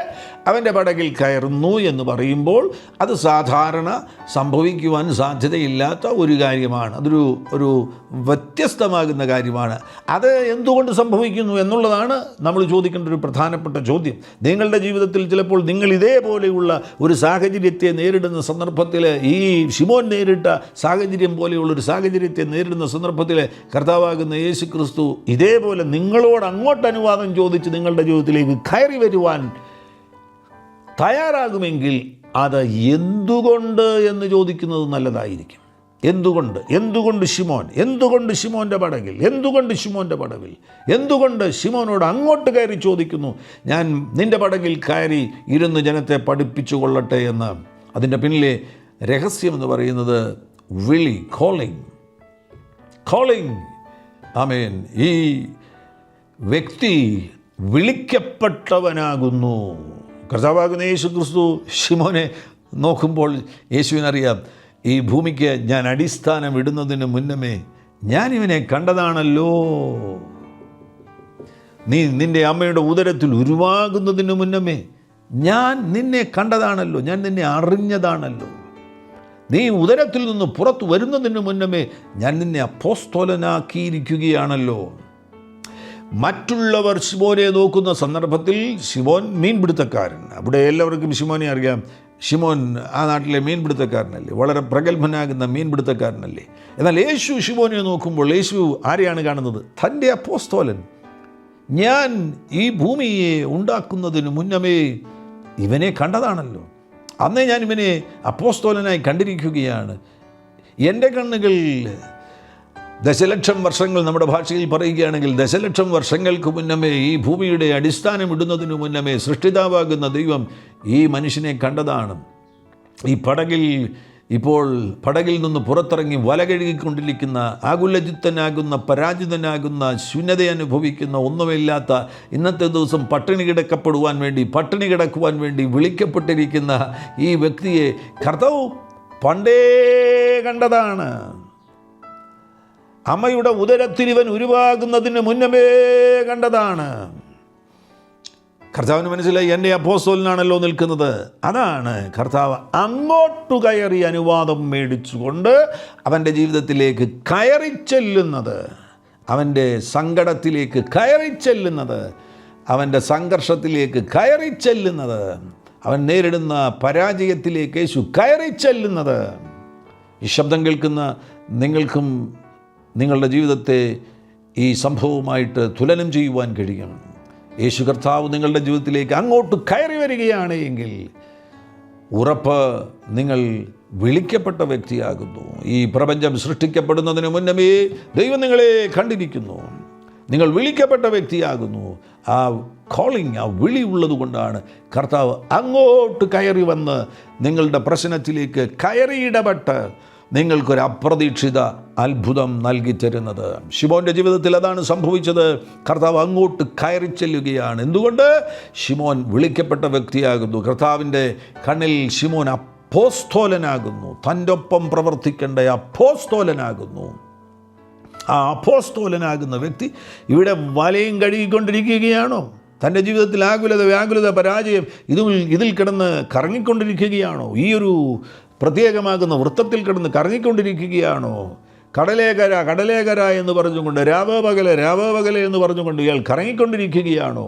അവൻ്റെ പടകിൽ കയറുന്നു എന്ന് പറയുമ്പോൾ അത് സാധാരണ സംഭവിക്കുവാൻ സാധ്യതയില്ലാത്ത ഒരു കാര്യമാണ്. അതൊരു വ്യത്യസ്തമാകുന്ന കാര്യമാണ്. അത് എന്തുകൊണ്ട് സംഭവിക്കുന്നു എന്നുള്ളതാണ് നമ്മൾ ചോദിക്കേണ്ട ഒരു പ്രധാനപ്പെട്ട ചോദ്യം. നിങ്ങളുടെ ജീവിതത്തിൽ ചിലപ്പോൾ നിങ്ങൾ ഇതേപോലെയുള്ള ഒരു സാഹചര്യത്തെ നേരിടുന്ന സന്ദർഭത്തിൽ, ഈ ശിമോൻ നേരിട്ട സാഹചര്യം പോലെയുള്ളൊരു സാഹചര്യത്തെ നേരിടുന്ന സന്ദർഭത്തിൽ കർത്താവാകുന്ന യേശു ക്രിസ്തു ഇതേപോലെ നിങ്ങളോട് അങ്ങോട്ട് അനുവാദം ചോദിച്ച് നിങ്ങളുടെ ജീവിതത്തിലേക്ക് കയറി വരുവാൻ തയ്യാറാകുമെങ്കിൽ അത് എന്തുകൊണ്ട് എന്ന് ചോദിക്കുന്നത് നല്ലതായിരിക്കും. എന്തുകൊണ്ട് ശിമോൻ്റെ പടകിൽ, എന്തുകൊണ്ട് ശിമോനോട് അങ്ങോട്ട് കയറി ചോദിക്കുന്നു, ഞാൻ നിൻ്റെ പടകിൽ കയറി ഇരുന്ന് ജനത്തെ പഠിപ്പിച്ചു കൊള്ളട്ടെ എന്ന്? അതിൻ്റെ പിന്നിലെ രഹസ്യം എന്ന് പറയുന്നത് കോളിംഗ്. ആമേൻ. ഈ വ്യക്തി വിളിക്കപ്പെട്ടവനാകുന്നു. കർത്താവാകുന്ന യേശു ക്രിസ്തു ശിമോനെ നോക്കുമ്പോൾ യേശുവിനറിയാം, ഈ ഭൂമിക്ക് ഞാൻ അടിസ്ഥാനം ഇടുന്നതിന് മുന്നമേ ഞാൻ ഇവനെ കണ്ടതാണല്ലോ. നീ നിൻ്റെ അമ്മയുടെ ഉദരത്തിൽ ഉരുവാകുന്നതിന് മുന്നമേ ഞാൻ നിന്നെ കണ്ടതാണല്ലോ, ഞാൻ നിന്നെ അറിഞ്ഞതാണല്ലോ. നീ ഉദരത്തിൽ നിന്ന് പുറത്തു വരുന്നതിന് മുന്നമേ ഞാൻ നിന്നെ അപ്പോസ്തലനാക്കിയിരിക്കുകയാണല്ലോ. മറ്റുള്ളവർ ശിമോനെ നോക്കുന്ന സന്ദർഭത്തിൽ ശിമോൻ മീൻപിടുത്തക്കാരൻ. അവിടെ എല്ലാവർക്കും ശിമോനെ അറിയാം. ശിമോൻ ആ നാട്ടിലെ മീൻപിടുത്തക്കാരനല്ലേ, വളരെ പ്രഗത്ഭനാകുന്ന മീൻപിടുത്തക്കാരനല്ലേ. എന്നാൽ യേശു ശിമോനെ നോക്കുമ്പോൾ യേശു ആരെയാണ് കാണുന്നത്? തൻ്റെ അപ്പോസ്തലൻ. ഞാൻ ഈ ഭൂമിയെ ഉണ്ടാക്കുന്നതിന് മുന്നമേ ഇവനെ കണ്ടതാണല്ലോ. അന്നേ ഞാൻ ഇവനെ അപ്പോസ്തലനായി കണ്ടിരിക്കുകയാണ്. എൻ്റെ കണ്ണുകൾ ദശലക്ഷം വർഷങ്ങൾ, നമ്മുടെ ഭാഷയിൽ പറയുകയാണെങ്കിൽ ദശലക്ഷം വർഷങ്ങൾക്ക് മുന്നമേ, ഈ ഭൂമിയുടെ അടിസ്ഥാനം ഇടുന്നതിന് മുന്നമേ സൃഷ്ടിതാവാകുന്ന ദൈവം ഈ മനുഷ്യനെ കണ്ടതാണ്. ഈ പടകിൽ നിന്ന് പുറത്തിറങ്ങി വല കഴുകിക്കൊണ്ടിരിക്കുന്ന, ആകുലചിത്തനാകുന്ന, പരാജിതനാകുന്ന, ശൂന്യത അനുഭവിക്കുന്ന, ഒന്നുമില്ലാത്ത, ഇന്നത്തെ ദിവസം പട്ടിണി കിടക്കുവാൻ വേണ്ടി വിളിക്കപ്പെട്ടിരിക്കുന്ന ഈ വ്യക്തിയെ കർത്താവ് പണ്ടേ കണ്ടതാണ്. അമ്മയുടെ ഉദരത്തിൽ ഇവൻ ഉരുവാകുന്നതിന് മുന്നമേ കണ്ടതാണ്. കർത്താവിന് മനസ്സിലായി, എൻ്റെ അപ്പോസ്തലനാണല്ലോ നിൽക്കുന്നത്. അതാണ് കർത്താവ് അങ്ങോട്ടു കയറി അനുവാദം മേടിച്ചുകൊണ്ട് അവൻ്റെ ജീവിതത്തിലേക്ക് കയറി ചെല്ലുന്നത്, അവൻ്റെ സങ്കടത്തിലേക്ക് കയറി ചെല്ലുന്നത്, അവൻ്റെ സംഘർഷത്തിലേക്ക് കയറി ചെല്ലുന്നത്, അവൻ നേരിടുന്ന പരാജയത്തിലേക്ക് യേശു കയറി ചെല്ലുന്നത്. ഈ ശബ്ദം കേൾക്കുന്ന നിങ്ങൾക്കും നിങ്ങളുടെ ജീവിതത്തെ ഈ സംഭവവുമായിട്ട് തുലനം ചെയ്യുവാൻ കഴിയും. യേശു കർത്താവ് നിങ്ങളുടെ ജീവിതത്തിലേക്ക് അങ്ങോട്ട് കയറി വരികയാണ് എങ്കിൽ ഉറപ്പ്, നിങ്ങൾ വിളിക്കപ്പെട്ട വ്യക്തിയാകുന്നു. ഈ പ്രപഞ്ചം സൃഷ്ടിക്കപ്പെടുന്നതിന് മുന്നമേ ദൈവം നിങ്ങളെ കണ്ടിരിക്കുന്നു. നിങ്ങൾ വിളിക്കപ്പെട്ട വ്യക്തിയാകുന്നു. ആ കോളിംഗ്, ആ വിളി ഉള്ളത് കൊണ്ടാണ് കർത്താവ് അങ്ങോട്ട് കയറി വന്ന് നിങ്ങളുടെ പ്രശ്നത്തിലേക്ക് കയറി ഇടപെട്ട് നിങ്ങൾക്കൊരു അപ്രതീക്ഷിത അത്ഭുതം നൽകി തരുന്നത്. ശിമോൻ്റെ ജീവിതത്തിൽ അതാണ് സംഭവിച്ചത്. കർത്താവ് അങ്ങോട്ട് കയറി ചെല്ലുകയാണ്. എന്തുകൊണ്ട്? ശിമോൻ വിളിക്കപ്പെട്ട വ്യക്തിയാകുന്നു. കർത്താവിൻ്റെ കണ്ണിൽ ശിമോൻ അപ്പോസ്തോലനാകുന്നു. തൻ്റെ ഒപ്പം പ്രവർത്തിക്കേണ്ട അപ്പോസ്തോലനാകുന്നു. ആ അപ്പോസ്തോലനാകുന്ന വ്യക്തി ഇവിടെ വലയും കഴുകിക്കൊണ്ടിരിക്കുകയാണോ? തൻ്റെ ജീവിതത്തിൽ ആകുലത, വ്യാകുലത, പരാജയം ഇതിൽ കിടന്ന് കറങ്ങിക്കൊണ്ടിരിക്കുകയാണോ? ഈ ഒരു പ്രത്യേകമാകുന്ന വൃത്തത്തിൽ കിടന്ന് കറങ്ങിക്കൊണ്ടിരിക്കുകയാണോ? കടലേകര എന്ന് പറഞ്ഞുകൊണ്ട്, രാവപകല എന്ന് പറഞ്ഞുകൊണ്ട് ഇയാൾ കറങ്ങിക്കൊണ്ടിരിക്കുകയാണോ?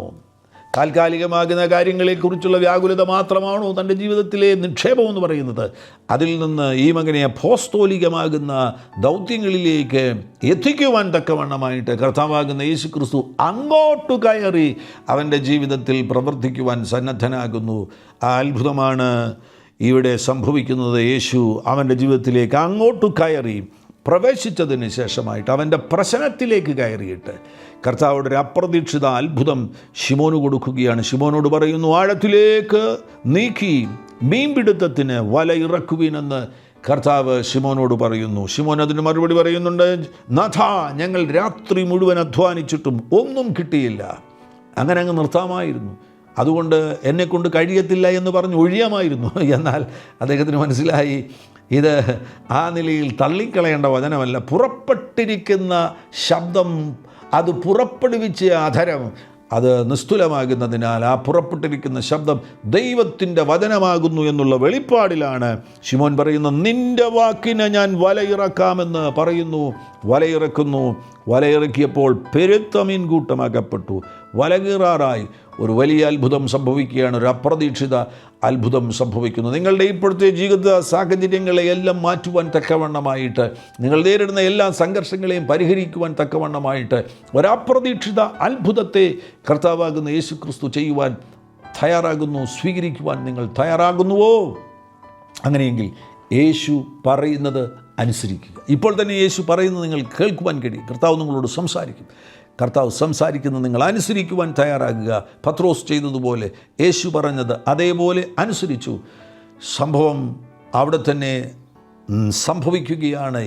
താൽക്കാലികമാകുന്ന കാര്യങ്ങളെക്കുറിച്ചുള്ള വ്യാകുലത മാത്രമാണോ തൻ്റെ ജീവിതത്തിലെ നിക്ഷേപമെന്ന് പറയുന്നത്? അതിൽ നിന്ന് ഈ മകനെ അപ്പോസ്തോലികമാകുന്ന ദൗത്യങ്ങളിലേക്ക് എത്തിക്കുവാൻ തക്കവണ്ണമായിട്ട് കർത്താവാകുന്ന യേശു ക്രിസ്തു അങ്ങോട്ട് കയറി അവൻ്റെ ജീവിതത്തിൽ പ്രവർത്തിക്കുവാൻ സന്നദ്ധനാകുന്നു. ആ അത്ഭുതമാണ് ഇവിടെ സംഭവിക്കുന്നത്. യേശു അവൻ്റെ ജീവിതത്തിലേക്ക് അങ്ങോട്ട് കയറി പ്രവേശിച്ചതിന് ശേഷമായിട്ട് അവൻ്റെ പ്രശ്നത്തിലേക്ക് കയറിയിട്ട് കർത്താവോട് ഒരു അപ്രതീക്ഷിത അത്ഭുതം ശിമോന് കൊടുക്കുകയാണ്. ശിമോനോട് പറയുന്നു, ആഴത്തിലേക്ക് നീക്കി മീൻപിടുത്തത്തിന് വല ഇറക്കുവിനെന്ന് കർത്താവ് ശിമോനോട് പറയുന്നു. ശിമോൻ അതിന് മറുപടി പറയുന്നുണ്ട്, നാഥ, ഞങ്ങൾ രാത്രി മുഴുവൻ അധ്വാനിച്ചിട്ടും ഒന്നും കിട്ടിയില്ല. അങ്ങനെ അങ്ങ് നിർത്താമായിരുന്നു. അതുകൊണ്ട് എന്നെക്കൊണ്ട് കഴിയത്തില്ല എന്ന് പറഞ്ഞ് ഒഴിയാമായിരുന്നു. എന്നാൽ അദ്ദേഹത്തിന് മനസ്സിലായി, ഇത് ആ നിലയിൽ തള്ളിക്കളയേണ്ട വചനമല്ല. പുറപ്പെട്ടിരിക്കുന്ന ശബ്ദം, അത് പുറപ്പെടുവിച്ച അധരം അത് നിസ്തുലമാകുന്നതിനാൽ ആ പുറപ്പെട്ടിരിക്കുന്ന ശബ്ദം ദൈവത്തിൻ്റെ വചനമാകുന്നു എന്നുള്ള വെളിപ്പാടിലാണ് ശിമോൻ പറയുന്നത്, നിൻ്റെ വാക്കിനെ ഞാൻ വലയിറക്കാമെന്ന് പറയുന്നു. വലയിറക്കുന്നു. വലയിറക്കിയപ്പോൾ പെരുത്ത മീൻകൂട്ടം അകപ്പെട്ടു. വലകീറാറായി ഒരു വലിയ അത്ഭുതം സംഭവിക്കുകയാണ്. ഒരു അപ്രതീക്ഷിത അത്ഭുതം സംഭവിക്കുന്നു. നിങ്ങളുടെ ഇപ്പോഴത്തെ ജീവിത സാഹചര്യങ്ങളെ എല്ലാം മാറ്റുവാൻ തക്കവണ്ണമായിട്ട്, നിങ്ങൾ നേരിടുന്ന എല്ലാ സംഘർഷങ്ങളെയും പരിഹരിക്കുവാൻ തക്കവണ്ണമായിട്ട് ഒരപ്രതീക്ഷിത അത്ഭുതത്തെ കർത്താവാകുന്ന യേശു ക്രിസ്തു ചെയ്യുവാൻ തയ്യാറാകുന്നു. സ്വീകരിക്കുവാൻ നിങ്ങൾ തയ്യാറാകുന്നുവോ? അങ്ങനെയെങ്കിൽ യേശു പറയുന്നത് അനുസരിക്കുക. ഇപ്പോൾ തന്നെ യേശു പറയുന്നത് നിങ്ങൾ കേൾക്കുവാൻ കഴിയും. കർത്താവ് നിങ്ങളോട് സംസാരിക്കും. കർത്താവ് സംസാരിക്കുന്നത് നിങ്ങൾ അനുസരിക്കുവാൻ തയ്യാറാകുക. പത്രോസ് ചെയ്തതുപോലെ യേശു പറഞ്ഞത് അതേപോലെ അനുസരിച്ചു. സംഭവം അവിടെ തന്നെ സംഭവിക്കുകയാണ്.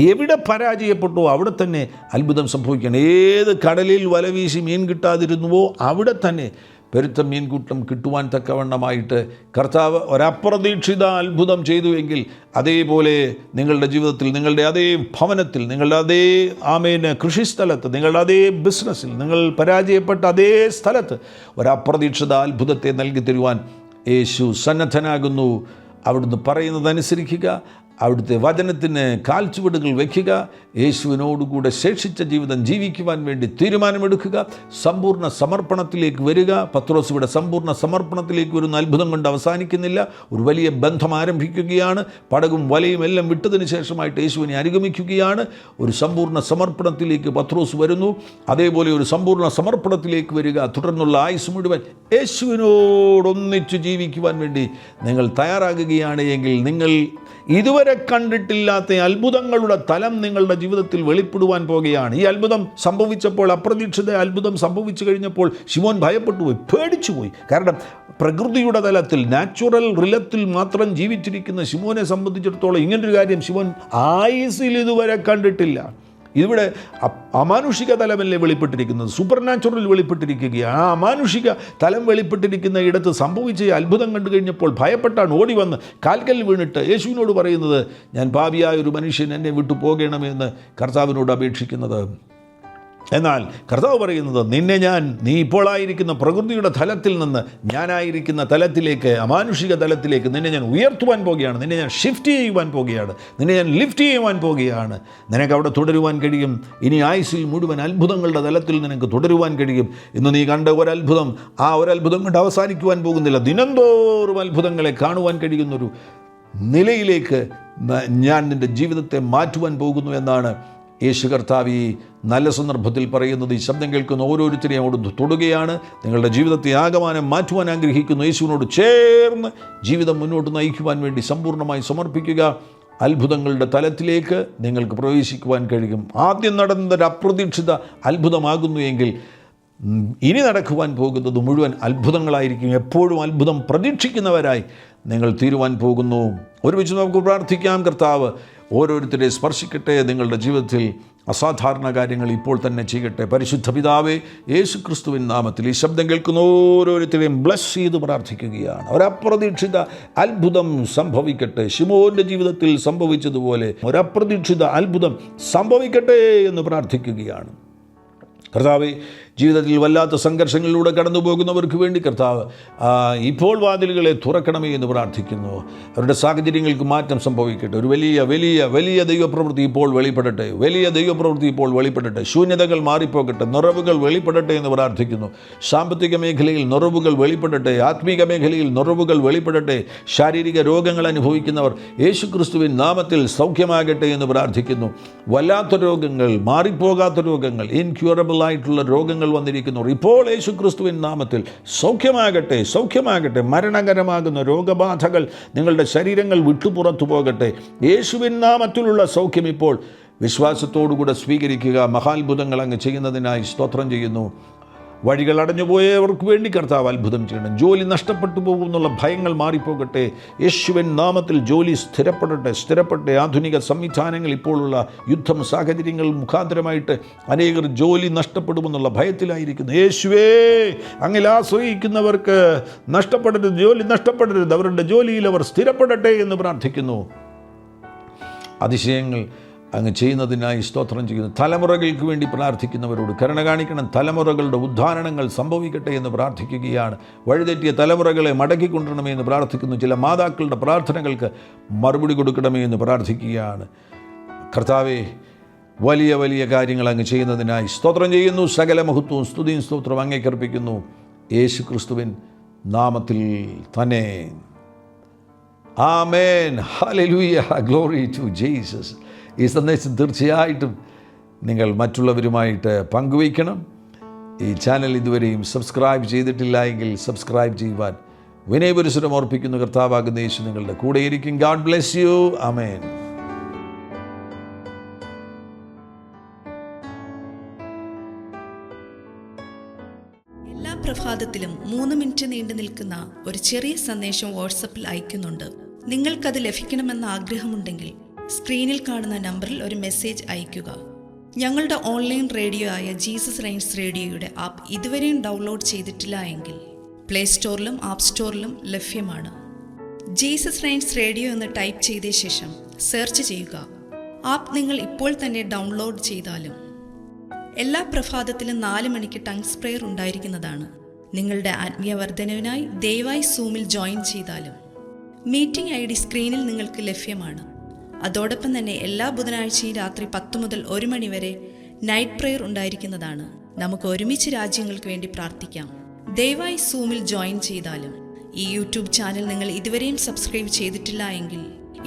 എവിടെ പരാജയപ്പെട്ടോ അവിടെ തന്നെ അത്ഭുതം സംഭവിക്കുകയാണ്. ഏത് കടലിൽ വലവീശി മീൻ കിട്ടാതിരുന്നുവോ അവിടെ തന്നെ പെരുത്ത മീൻകൂട്ടം കിട്ടുവാൻ തക്കവണ്ണമായിട്ട് കർത്താവ് ഒരപ്രതീക്ഷിത അത്ഭുതം ചെയ്തുവെങ്കിൽ അതേപോലെ നിങ്ങളുടെ ജീവിതത്തിൽ, നിങ്ങളുടെ അതേ ഭവനത്തിൽ, നിങ്ങളുടെ അതേ കൃഷിസ്ഥലത്ത്, നിങ്ങളുടെ അതേ ബിസിനസ്സിൽ, നിങ്ങൾ പരാജയപ്പെട്ട അതേ സ്ഥലത്ത് ഒരപ്രതീക്ഷിത അത്ഭുതത്തെ നൽകി തരുവാൻ യേശു സന്നദ്ധനാകുന്നു. അവിടുന്ന് പറയുന്നതനുസരിക്കുക, അവിടുത്തെ വചനത്തിന് കാൽച്ചുവടുകൾ വയ്ക്കുക, യേശുവിനോടുകൂടെ ശേഷിച്ച ജീവിതം ജീവിക്കുവാൻ വേണ്ടി തീരുമാനമെടുക്കുക, സമ്പൂർണ്ണ സമർപ്പണത്തിലേക്ക് വരിക. പത്രോസ് ഇവിടെ സമ്പൂർണ്ണ സമർപ്പണത്തിലേക്ക് വരുന്ന അത്ഭുതം കൊണ്ട് അവസാനിക്കുന്നില്ല. ഒരു വലിയ ബന്ധം ആരംഭിക്കുകയാണ്. പടകും വലയും എല്ലാം വിട്ടതിന് ശേഷമായിട്ട് യേശുവിനെ അനുഗമിക്കുകയാണ്. ഒരു സമ്പൂർണ്ണ സമർപ്പണത്തിലേക്ക് പത്രോസ് വരുന്നു. അതേപോലെ ഒരു സമ്പൂർണ്ണ സമർപ്പണത്തിലേക്ക് വരിക. തുടർന്നുള്ള ആയുസ് മുഴുവൻ യേശുവിനോടൊന്നിച്ച് ജീവിക്കുവാൻ വേണ്ടി നിങ്ങൾ തയ്യാറാകുകയാണ് എങ്കിൽ നിങ്ങൾ ഇതുവരെ കണ്ടിട്ടില്ലാത്ത അത്ഭുതങ്ങളുടെ തലം നിങ്ങളുടെ ജീവിതത്തിൽ വെളിപ്പെടുവാൻ പോകുകയാണ്. ഈ അത്ഭുതം സംഭവിച്ചപ്പോൾ, അപ്രതീക്ഷിത അത്ഭുതം സംഭവിച്ചു കഴിഞ്ഞപ്പോൾ ശിമോൻ ഭയപ്പെട്ടുപോയി, പേടിച്ചുപോയി. കാരണം പ്രകൃതിയുടെ തലത്തിൽ, നാച്ചുറൽ റിലത്തിൽ മാത്രം ജീവിച്ചിരിക്കുന്ന ശിമോനെ സംബന്ധിച്ചിടത്തോളം ഇങ്ങനൊരു കാര്യം ശിമോൻ ആയുസ്സിൽ ഇതുവരെ കണ്ടിട്ടില്ല. ഇവിടെ അമാനുഷിക തലമല്ലേ വെളിപ്പെട്ടിരിക്കുന്നത്, സൂപ്പർ നാച്ചുറൽ വെളിപ്പെട്ടിരിക്കുകയാണ്. ആ അമാനുഷിക തലം വെളിപ്പെട്ടിരിക്കുന്ന ഇടത്ത് സംഭവിച്ച അത്ഭുതം കണ്ടു കഴിഞ്ഞപ്പോൾ ഭയപ്പെട്ടാണ് ഓടി വന്ന് കാൽക്കൽ വീണിട്ട് യേശുവിനോട് പറയുന്നത്, ഞാൻ പാപിയായ ഒരു മനുഷ്യൻ, എന്നെ വിട്ടു പോകണമെന്ന് കർത്താവിനോട് അപേക്ഷിക്കുന്നത്. എന്നാൽ കർത്താവ് പറയുന്നത്, നീ ഇപ്പോഴായിരിക്കുന്ന പ്രകൃതിയുടെ തലത്തിൽ നിന്ന് ഞാനായിരിക്കുന്ന തലത്തിലേക്ക്, അമാനുഷിക തലത്തിലേക്ക് നിന്നെ ഞാൻ ഉയർത്തുവാൻ പോകുകയാണ്. നിന്നെ ഞാൻ ഷിഫ്റ്റ് ചെയ്യുവാൻ പോകുകയാണ്. നിന്നെ ഞാൻ ലിഫ്റ്റ് ചെയ്യുവാൻ പോകുകയാണ്. നിനക്ക് അവിടെ തുടരുവാൻ കഴിയും. ഇനി ആയുസ്സിൽ മുഴുവൻ അത്ഭുതങ്ങളുടെ തലത്തിൽ നിനക്ക് തുടരുവാൻ കഴിയും. ഇന്ന് നീ കണ്ട ഒരത്ഭുതം, ആ ഒരത്ഭുതം കൊണ്ട് അവസാനിക്കുവാൻ പോകുന്നില്ല. ദിനംതോറും അത്ഭുതങ്ങളെ കാണുവാൻ കഴിയുന്നൊരു നിലയിലേക്ക് ഞാൻ നിൻ്റെ ജീവിതത്തെ മാറ്റുവാൻ പോകുന്നു എന്നാണ് യേശു കർത്താവ് ഈ നല്ല സന്ദർഭത്തിൽ പറയുന്നത്. ഈ ശബ്ദം കേൾക്കുന്ന ഓരോരുത്തരെയും അവിടുന്ന് തൊടുകയാണ്. നിങ്ങളുടെ ജീവിതത്തെ ആകമാനം മാറ്റുവാൻ ആഗ്രഹിക്കുന്നു. യേശുവിനോട് ചേർന്ന് ജീവിതം മുന്നോട്ട് നയിക്കുവാൻ വേണ്ടി സമ്പൂർണ്ണമായി സമർപ്പിക്കുക. അത്ഭുതങ്ങളുടെ തലത്തിലേക്ക് നിങ്ങൾക്ക് പ്രവേശിക്കുവാൻ കഴിയും. ആദ്യം നടന്നതൊരു അപ്രതീക്ഷിത അത്ഭുതമാകുന്നു എങ്കിൽ ഇനി നടക്കുവാൻ പോകുന്നത് മുഴുവൻ അത്ഭുതങ്ങളായിരിക്കും. എപ്പോഴും അത്ഭുതം പ്രതീക്ഷിക്കുന്നവരായി നിങ്ങൾ തീരുവാൻ പോകുന്നു. ഒരുമിച്ച് നമുക്ക് പ്രാർത്ഥിക്കാം. കർത്താവ് ഓരോരുത്തരെ സ്പർശിക്കട്ടെ. നിങ്ങളുടെ ജീവിതത്തിൽ അസാധാരണ കാര്യങ്ങൾ ഇപ്പോൾ തന്നെ ചെയ്യട്ടെ. പരിശുദ്ധ പിതാവേ, യേശു ക്രിസ്തുവിൻ നാമത്തിൽ ഈ ശബ്ദം കേൾക്കുന്ന ഓരോരുത്തരെയും ബ്ലസ് ചെയ്ത് പ്രാർത്ഥിക്കുകയാണ്. ഒരപ്രതീക്ഷിത അത്ഭുതം സംഭവിക്കട്ടെ. ശിമോൻ്റെ ജീവിതത്തിൽ സംഭവിച്ചതുപോലെ ഒരപ്രതീക്ഷിത അത്ഭുതം സംഭവിക്കട്ടെ എന്ന് പ്രാർത്ഥിക്കുകയാണ്. കർത്താവേ, ജീവിതത്തിൽ വല്ലാത്ത സംഘർഷങ്ങളിലൂടെ കടന്നു പോകുന്നവർക്ക് വേണ്ടി കർത്താവ് ഇപ്പോൾ വാതിലുകളെ തുറക്കണമേ എന്ന് പ്രാർത്ഥിക്കുന്നു. അവരുടെ സാഹചര്യങ്ങൾക്ക് മാറ്റം സംഭവിക്കട്ടെ. ഒരു വലിയ വലിയ വലിയ ദൈവപ്രവൃത്തി ഇപ്പോൾ വെളിപ്പെടട്ടെ. വലിയ ദൈവപ്രവൃത്തി ഇപ്പോൾ വെളിപ്പെടട്ടെ. ശൂന്യതകൾ മാറിപ്പോകട്ടെ. നിറവുകൾ വെളിപ്പെടട്ടെ എന്ന് പ്രാർത്ഥിക്കുന്നു. സാമ്പത്തിക മേഖലയിൽ നിറവുകൾ വെളിപ്പെടട്ടെ. ആത്മീക മേഖലയിൽ നിറവുകൾ വെളിപ്പെടട്ടെ. ശാരീരിക രോഗങ്ങൾ അനുഭവിക്കുന്നവർ യേശുക്രിസ്തുവിൻ നാമത്തിൽ സൗഖ്യമാകട്ടെ എന്ന് പ്രാർത്ഥിക്കുന്നു. വല്ലാത്ത രോഗങ്ങൾ, മാറിപ്പോകാത്ത രോഗങ്ങൾ, ഇൻക്യൂറബിൾ ആയിട്ടുള്ള രോഗങ്ങൾ വന്നിരിക്കുന്നു. ഇപ്പോൾ യേശുക്രിസ്തുവിൻ നാമത്തിൽ സൗഖ്യമാകട്ടെ, സൗഖ്യമാകട്ടെ. മരണകരമാകുന്ന രോഗബാധകൾ നിങ്ങളുടെ ശരീരങ്ങൾ വിട്ടുപുറത്തു പോകട്ടെ. യേശുവിൻ നാമത്തിലുള്ള സൗഖ്യം ഇപ്പോൾ വിശ്വാസത്തോടുകൂടെ സ്വീകരിക്കുക. മഹാത്ഭുതങ്ങൾ അങ്ങ് ചെയ്യുന്നതിനായി സ്തോത്രം ചെയ്യുന്നു. വഴികൾ അടഞ്ഞുപോയവർക്ക് വേണ്ടി കർത്താവ് അത്ഭുതം ചെയ്യണം. ജോലി നഷ്ടപ്പെട്ടു പോകുമെന്നുള്ള ഭയങ്ങൾ മാറിപ്പോകട്ടെ. യേശുവിൻ നാമത്തിൽ ജോലി സ്ഥിരപ്പെടട്ടെ. ആധുനിക സംവിധാനങ്ങൾ, ഇപ്പോഴുള്ള യുദ്ധം സാഹചര്യങ്ങൾ മുഖാന്തരമായിട്ട് അനേകർ ജോലി നഷ്ടപ്പെടുമെന്നുള്ള ഭയത്തിലായിരിക്കുന്നു. യേശുവേ, അങ്ങിൽ ആശ്രയിക്കുന്നവർക്ക് നഷ്ടപ്പെടരുത്, ജോലി നഷ്ടപ്പെടരുത്. അവരുടെ ജോലിയിൽ അവർ സ്ഥിരപ്പെടട്ടെ എന്ന് പ്രാർത്ഥിക്കുന്നു. അതിശയങ്ങൾ അങ്ങ് ചെയ്യുന്നതിനായി സ്തോത്രം ചെയ്യുന്നു. തലമുറകൾക്ക് വേണ്ടി പ്രാർത്ഥിക്കുന്നവരോട് കരുണ കാണിക്കണം. തലമുറകളുടെ ഉദ്ധാരണങ്ങൾ സംഭവിക്കട്ടെ എന്ന് പ്രാർത്ഥിക്കുകയാണ്. വഴിതെറ്റിയ തലമുറകളെ മടക്കിക്കൊണ്ടിരണമേ എന്ന് പ്രാർത്ഥിക്കുന്നു. ചില മാതാക്കളുടെ പ്രാർത്ഥനകൾക്ക് മറുപടി കൊടുക്കണമേ എന്ന് പ്രാർത്ഥിക്കുകയാണ്. കർത്താവേ, വലിയ വലിയ കാര്യങ്ങൾ അങ്ങ് ചെയ്യുന്നതിനായി സ്തോത്രം ചെയ്യുന്നു. സകല മഹത്വവും സ്തുതിയും സ്തോത്രം അങ്ങേക്കർപ്പിക്കുന്നു. യേശു ക്രിസ്തുവിൻ നാമത്തിൽ തന്നെ. ആമേൻ. ഹല്ലേലൂയ. Glory to Jesus. ഈ സന്ദേശം തീർച്ചയായിട്ടും നിങ്ങൾ മറ്റുള്ളവരുമായിട്ട് പങ്കുവയ്ക്കണം. ഈ ചാനൽ ഇതുവരെയും സബ്സ്ക്രൈബ് ചെയ്തിട്ടില്ല എങ്കിൽ സബ്സ്ക്രൈബ് ചെയ്യുവാൻ വിനയപരിസരം ഓർപ്പിക്കുന്നു. കർത്താവാകുന്ന യേശു നിങ്ങളുടെ കൂടെയിരിക്കും. God bless you. ആമേൻ. എല്ലാ പ്രഭാതത്തിലും 3 മിനിറ്റ് നീണ്ടു നിൽക്കുന്ന ഒരു ചെറിയ സന്ദേശം വാട്സപ്പിൽ അയക്കുന്നുണ്ട്. നിങ്ങൾക്കത് ലഭിക്കണമെന്ന ആഗ്രഹമുണ്ടെങ്കിൽ സ്ക്രീനിൽ കാണുന്ന നമ്പറിൽ ഒരു മെസ്സേജ് അയയ്ക്കുക. ഞങ്ങളുടെ ഓൺലൈൻ റേഡിയോ ആയ ജീസസ് റെയിൻസ് റേഡിയോയുടെ ആപ്പ് ഇതുവരെയും ഡൗൺലോഡ് ചെയ്തിട്ടില്ല എങ്കിൽ പ്ലേ സ്റ്റോറിലും ആപ്പ് സ്റ്റോറിലും ലഭ്യമാണ്. ജീസസ് റെയിൻസ് റേഡിയോ എന്ന് ടൈപ്പ് ചെയ്ത ശേഷം സെർച്ച് ചെയ്യുക. ആപ്പ് നിങ്ങൾ ഇപ്പോൾ തന്നെ ഡൗൺലോഡ് ചെയ്താലും. എല്ലാ പ്രഭാതത്തിലും 4 മണിക്ക് ടങ്സ് പ്രെയർ ഉണ്ടായിരിക്കുന്നതാണ്. നിങ്ങളുടെ ആത്മീയ വർധനവിനായി ദയവായി സൂമിൽ ജോയിൻ ചെയ്താലും. മീറ്റിംഗ് ID സ്ക്രീനിൽ നിങ്ങൾക്ക് ലഭ്യമാണ്. അതോടൊപ്പം തന്നെ എല്ലാ ബുധനാഴ്ചയും രാത്രി 10 മുതൽ 1 മണി വരെ നൈറ്റ് പ്രെയർ ഉണ്ടായിരിക്കുന്നതാണ്. നമുക്ക് ഒരുമിച്ച് രാജ്യങ്ങൾക്ക് വേണ്ടി പ്രാർത്ഥിക്കാം. ദയവായി സൂമിൽ ജോയിൻ ചെയ്താലും. ഈ യൂട്യൂബ് ചാനൽ നിങ്ങൾ ഇതുവരെയും സബ്സ്ക്രൈബ് ചെയ്തിട്ടില്ല എങ്കിൽ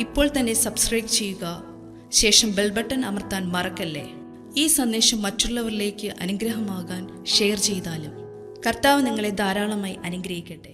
ഇപ്പോൾ തന്നെ സബ്സ്ക്രൈബ് ചെയ്യുക. ശേഷം ബെൽ ബട്ടൺ അമർത്താൻ മറക്കല്ലേ. ഈ സന്ദേശം മറ്റുള്ളവരിലേക്ക് അനുഗ്രഹമാകാൻ ഷെയർ ചെയ്താലും. കർത്താവ് നിങ്ങളെ ധാരാളമായി അനുഗ്രഹിക്കട്ടെ.